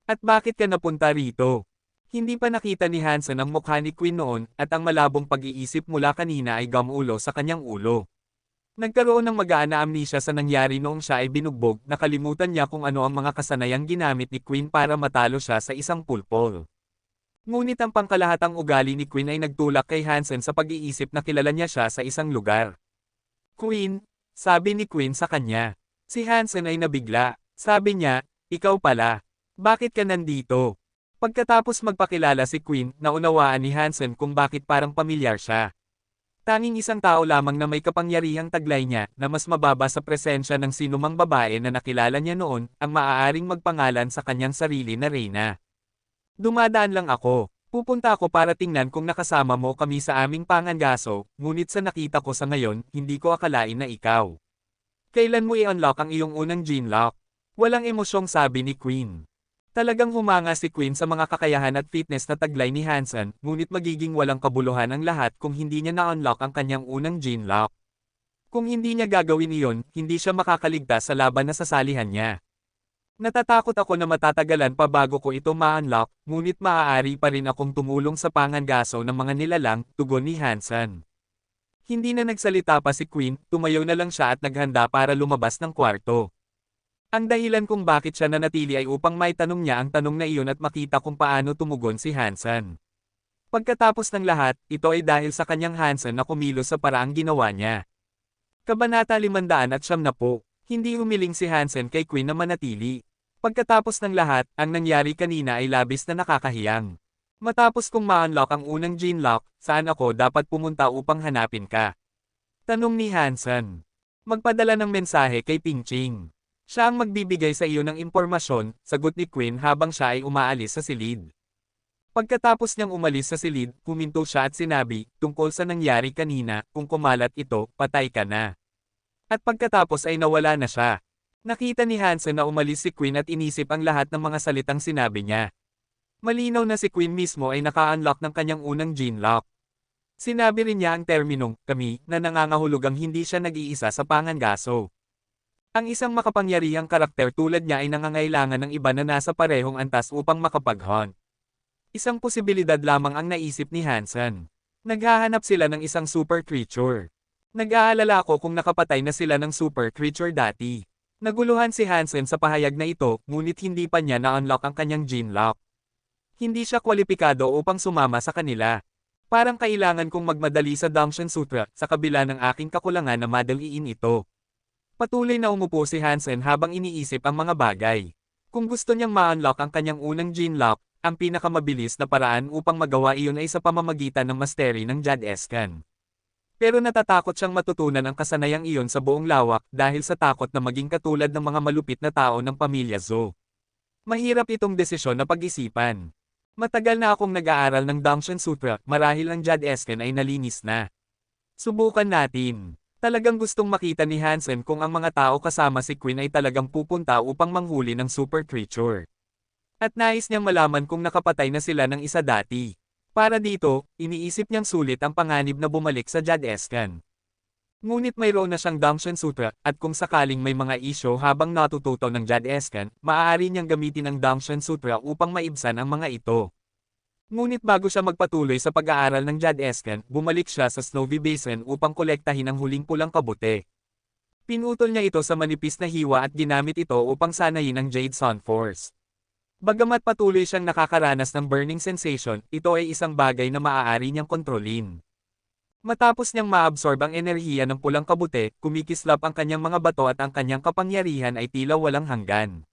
At bakit ka napunta rito? Hindi pa nakita ni Hansen ang mukha ni Quinn noon, at ang malabong pag-iisip mula kanina ay gamulo sa kanyang ulo. Nagkaroon ng magaan na amnesia sa nangyari noong siya ay binugbog, nakalimutan niya kung ano ang mga kasanayang ginamit ni Quinn para matalo siya sa isang pulpol. Ngunit ang pangkalahatang ugali ni Quinn ay nagtulak kay Hansen sa pag-iisip na kilala niya siya sa isang lugar. Quinn, sabi ni Quinn sa kanya. Si Hansen ay nabigla. Sabi niya, ikaw pala. Bakit ka nandito? Pagkatapos magpakilala si Quinn, naunawaan ni Hansen kung bakit parang pamilyar siya. Tanging isang tao lamang na may kapangyarihang taglay niya, na mas mababa sa presensya ng sinumang babae na nakilala niya noon, ang maaaring magpangalan sa kanyang sarili na Reyna. Dumadaan lang ako. Pupunta ako para tingnan kung nakasama mo kami sa aming pangangaso, ngunit sa nakita ko sa ngayon, hindi ko akalain na ikaw. Kailan mo i-unlock ang iyong unang gene lock? Walang emosyong sabi ni Quinn. Talagang humanga si Quinn sa mga kakayahan at fitness na taglay ni Hansen, ngunit magiging walang kabuluhan ang lahat kung hindi niya na-unlock ang kanyang unang gene lock. Kung hindi niya gagawin iyon, hindi siya makakaligtas sa laban na sasalihan niya. Natatakot ako na matatagalan pa bago ko ito ma-unlock, ngunit maaari pa rin akong tumulong sa pangangaso ng mga nilalang, tugon ni Hansen. Hindi na nagsalita pa si Quinn, tumayo na lang siya at naghanda para lumabas ng kwarto. Ang dahilan kung bakit siya nanatili ay upang maitanong niya ang tanong na iyon at makita kung paano tumugon si Hansen. Pagkatapos ng lahat, ito ay dahil sa kanyang Hansen na kumilos sa paraang ginawa niya. Kabanata 570, hindi humiling si Hansen kay Queen na manatili. Pagkatapos ng lahat, ang nangyari kanina ay labis na nakakahiyang. Matapos kong ma-unlock ang unang gene lock, saan ako dapat pumunta upang hanapin ka? Tanong ni Hansen. Magpadala ng mensahe kay Pingching. Siya ang magbibigay sa iyo ng impormasyon, sagot ni Queen habang siya ay umaalis sa silid. Pagkatapos niyang umalis sa silid, huminto siya at sinabi, tungkol sa nangyari kanina, kung kumalat ito, patay ka na. At pagkatapos ay nawala na siya. Nakita ni Hansen na umalis si Queen at inisip ang lahat ng mga salitang sinabi niya. Malinaw na si Queen mismo ay naka-unlock ng kanyang unang gene lock. Sinabi rin niya ang terminong, kami, na nangangahulugang hindi siya nag-iisa sa pangangaso. Ang isang makapangyarihang karakter tulad niya ay nangangailangan ng iba na nasa parehong antas upang makapag-hunt. Isang posibilidad lamang ang naisip ni Hansen. Naghahanap sila ng isang super creature. Nag-aalala ako kung nakapatay na sila ng super creature dati. Naguluhan si Hansen sa pahayag na ito, ngunit hindi pa niya na-unlock ang kanyang gene lock. Hindi siya kwalipikado upang sumama sa kanila. Parang kailangan kong magmadali sa Dangshan Sutra, sa kabila ng aking kakulangan na madaliin ito. Patuloy na umupo si Hansen habang iniisip ang mga bagay. Kung gusto niyang ma-unlock ang kanyang unang gene lock, ang pinakamabilis na paraan upang magawa iyon ay sa pamamagitan ng mastery ng Jad-escan. Pero natatakot siyang matutunan ang kasanayang iyon sa buong lawak dahil sa takot na maging katulad ng mga malupit na tao ng pamilya Zhou. Mahirap itong desisyon na pag-isipan. Matagal na akong nag-aaral ng Dangshan Sutra, marahil ang Jad-escan ay nalinis na. Subukan natin. Talagang gustong makita ni Hansen kung ang mga tao kasama si Queen ay talagang pupunta upang manghuli ng super creature. At nais niyang malaman kung nakapatay na sila ng isa dati. Para dito, iniisip niyang sulit ang panganib na bumalik sa Jad-escan. Ngunit mayroon na siyang Dangshan Sutra, at kung sakaling may mga isyo habang natututo ng Jad-escan, maaari niyang gamitin ang Dangshan Sutra upang maibsan ang mga ito. Ngunit bago siya magpatuloy sa pag-aaral ng Jad-escan, bumalik siya sa Snowy Basin upang kolektahin ang huling pulang kabute. Pinutol niya ito sa manipis na hiwa at ginamit ito upang sanayin ang Jade Sun Force. Bagamat patuloy siyang nakakaranas ng burning sensation, ito ay isang bagay na maaari niyang kontrolin. Matapos niyang maabsorb ang enerhiya ng pulang kabute, kumikislap ang kanyang mga bato at ang kanyang kapangyarihan ay tila walang hanggan.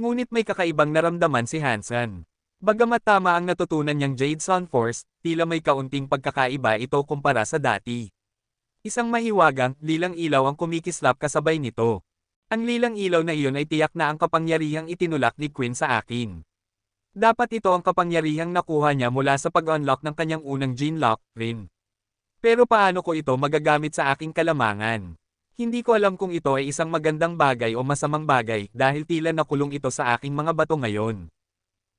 Ngunit may kakaibang naramdaman si Hansen. Bagamat tama ang natutunan niyang Jade Sun Force, tila may kaunting pagkakaiba ito kumpara sa dati. Isang mahiwagang, lilang ilaw ang kumikislap kasabay nito. Ang lilang ilaw na iyon ay tiyak na ang kapangyarihang itinulak ni Queen sa akin. Dapat ito ang kapangyarihang nakuha niya mula sa pag-unlock ng kanyang unang gene lock, rin. Pero paano ko ito magagamit sa aking kalamangan? Hindi ko alam kung ito ay isang magandang bagay o masamang bagay dahil tila nakulong ito sa aking mga bato ngayon.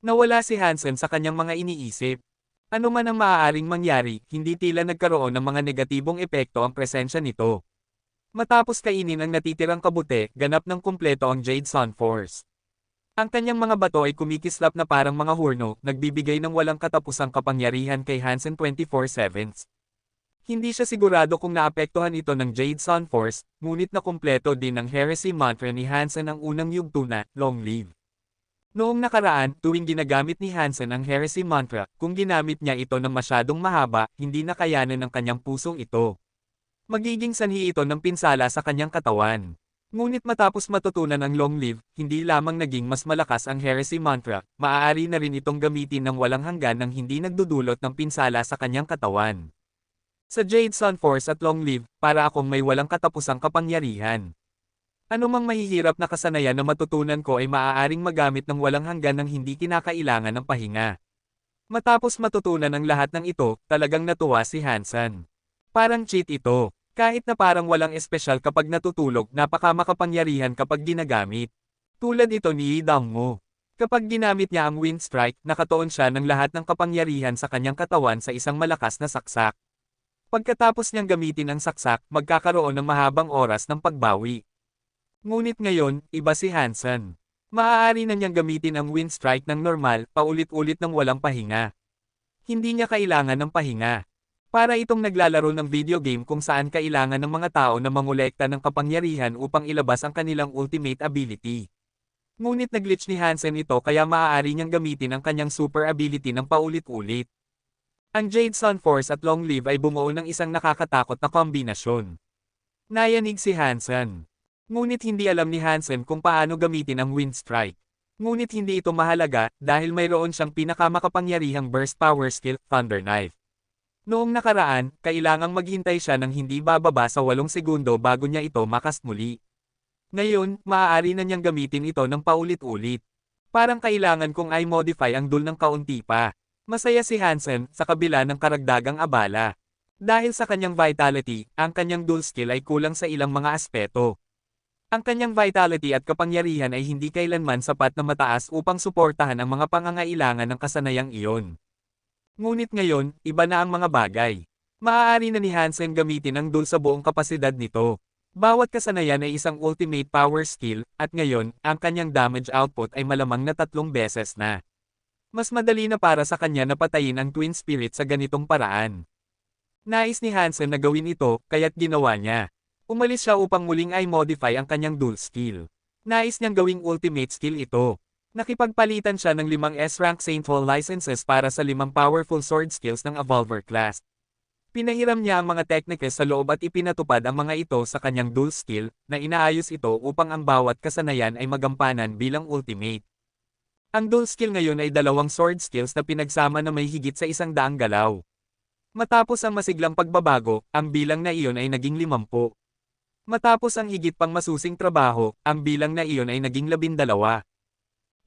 Nawala si Hansen sa kanyang mga iniisip. Ano man ang maaaring mangyari, hindi tila nagkaroon ng mga negatibong epekto ang presensya nito. Matapos kainin ang natitirang kabute, ganap ng kumpleto ang Jade Sun Force. Ang kanyang mga bato ay kumikislap na parang mga hurno, nagbibigay ng walang katapusang kapangyarihan kay Hansen 24/7. Hindi siya sigurado kung naapektuhan ito ng Jade Sun Force, ngunit na kumpleto din ng Heresy Mantra ni Hansen ang unang yugto na, Long Live. Noong nakaraan, tuwing ginagamit ni Hansen ang Heresy Mantra, kung ginamit niya ito ng masyadong mahaba, hindi na kayanan ng kanyang pusong ito. Magiging sanhi ito ng pinsala sa kanyang katawan. Ngunit matapos matutunan ang Long Live, hindi lamang naging mas malakas ang Heresy Mantra, maaari na rin itong gamitin ng walang hanggan nang hindi nagdudulot ng pinsala sa kanyang katawan. Sa Jade Sun Force at Long Live, para akong may walang katapusang kapangyarihan. Ano mang mahihirap na kasanayan na matutunan ko ay maaaring magamit ng walang hanggan nang hindi kinakailangan ng pahinga. Matapos matutunan ang lahat ng ito, talagang natuwa si Hansen. Parang cheat ito. Kahit na parang walang espesyal kapag natutulog, napakamakapangyarihan kapag ginagamit. Tulad ito ni Yi Dangmo. Kapag ginamit niya ang Wind Strike, nakatuon siya ng lahat ng kapangyarihan sa kanyang katawan sa isang malakas na saksak. Pagkatapos niyang gamitin ang saksak, magkakaroon ng mahabang oras ng pagbawi. Ngunit ngayon, iba si Hansen. Maaari na niyang gamitin ang Wind Strike ng normal, paulit-ulit ng walang pahinga. Hindi niya kailangan ng pahinga. Para itong naglalaro ng video game kung saan kailangan ng mga tao na mangolekta ng kapangyarihan upang ilabas ang kanilang ultimate ability. Ngunit nag-glitch ni Hansen ito kaya maaari niyang gamitin ang kanyang super ability ng paulit-ulit. Ang Jade Sun Force at Long Live ay bumuo ng isang nakakatakot na kombinasyon. Nayanig si Hansen. Ngunit hindi alam ni Hansen kung paano gamitin ang Wind Strike. Ngunit hindi ito mahalaga dahil mayroon siyang pinakamakapangyarihang burst power skill, Thunder Knife. Noong nakaraan, kailangang maghintay siya ng hindi bababa sa 8 segundo bago niya ito makast muli. Ngayon, maaari na niyang gamitin ito ng paulit-ulit. Parang kailangan kong i-modify ang duel ng kaunti pa. Masaya si Hansen sa kabila ng karagdagang abala. Dahil sa kanyang vitality, ang kanyang duel skill ay kulang sa ilang mga aspeto. Ang kanyang vitality at kapangyarihan ay hindi kailanman sapat na mataas upang suportahan ang mga pangangailangan ng kasanayang iyon. Ngunit ngayon, iba na ang mga bagay. Maaari na ni Hansen gamitin ang duel sa buong kapasidad nito. Bawat kasanayan ay isang ultimate power skill, at ngayon, ang kanyang damage output ay malamang na 3 beses na. Mas madali na para sa kanya na patayin ang Twin Spirit sa ganitong paraan. Nais ni Hansen na gawin ito, kaya't ginawa niya. Umalis siya upang muling i-modify ang kanyang dual skill. Nais niyang gawing ultimate skill ito. Nakipagpalitan siya ng 5 S-rank Saintful licenses para sa 5 powerful sword skills ng Evolver class. Pinahiram niya ang mga techniques sa loob at ipinatupad ang mga ito sa kanyang dual skill, na inaayos ito upang ang bawat kasanayan ay magampanan bilang ultimate. Ang dual skill ngayon ay 2 sword skills na pinagsama na may higit sa 100 galaw. Matapos ang masiglang pagbabago, ang bilang na iyon ay naging 50. Matapos ang higit pang masusing trabaho, ang bilang na iyon ay naging 12.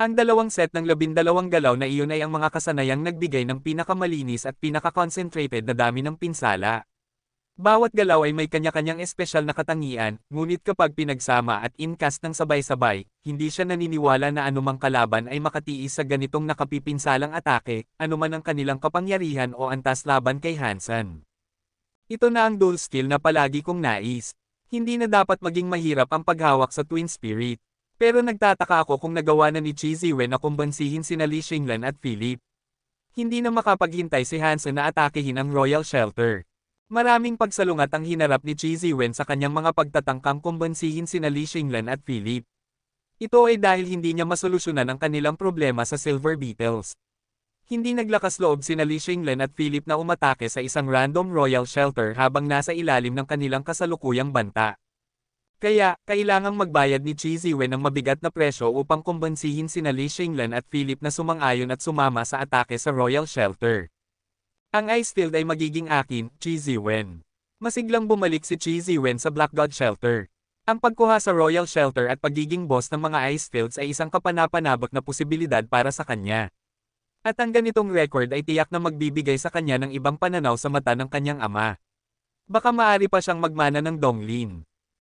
Ang 2 set ng 12 galaw na iyon ay ang mga kasanayang nagbigay ng pinakamalinis at pinaka-concentrated na dami ng pinsala. Bawat galaw ay may kanya-kanyang espesyal na katangian, ngunit kapag pinagsama at in-cast ng sabay-sabay, hindi siya naniniwala na anumang kalaban ay makatiis sa ganitong nakapipinsalang atake, anuman ang kanilang kapangyarihan o antas laban kay Hansen. Ito na ang dual skill na palagi kong nais. Hindi na dapat maging mahirap ang paghawak sa Twin Spirit. Pero nagtataka ako kung nagawa na ni Chi Ziwen na kumbansihin sina Li Xinglan at Philip. Hindi na makapaghintay si Hansen na atakehin ang Royal Shelter. Maraming pagsalungat ang hinarap ni Chi Ziwen sa kanyang mga pagtatangkang kumbansihin sina Li Xinglan at Philip. Ito ay dahil hindi niya masolusyonan ang kanilang problema sa Silver Beetles. Hindi naglakas loob sina Li Xinglan at Philip na umatake sa isang random Royal Shelter habang nasa ilalim ng kanilang kasalukuyang banta. Kaya, kailangang magbayad ni Chi Ziwen ng mabigat na presyo upang kumbansihin sina Li Xinglan at Philip na sumang-ayon at sumama sa atake sa Royal Shelter. Ang Icefield ay magiging akin, Chi Ziwen. Masiglang bumalik si Chi Ziwen sa Black God Shelter. Ang pagkuha sa Royal Shelter at pagiging boss ng mga Icefields ay isang kapanapanabak na posibilidad para sa kanya. At ang ganitong record ay tiyak na magbibigay sa kanya ng ibang pananaw sa mata ng kanyang ama. Baka maaari pa siyang magmana ng Donglin.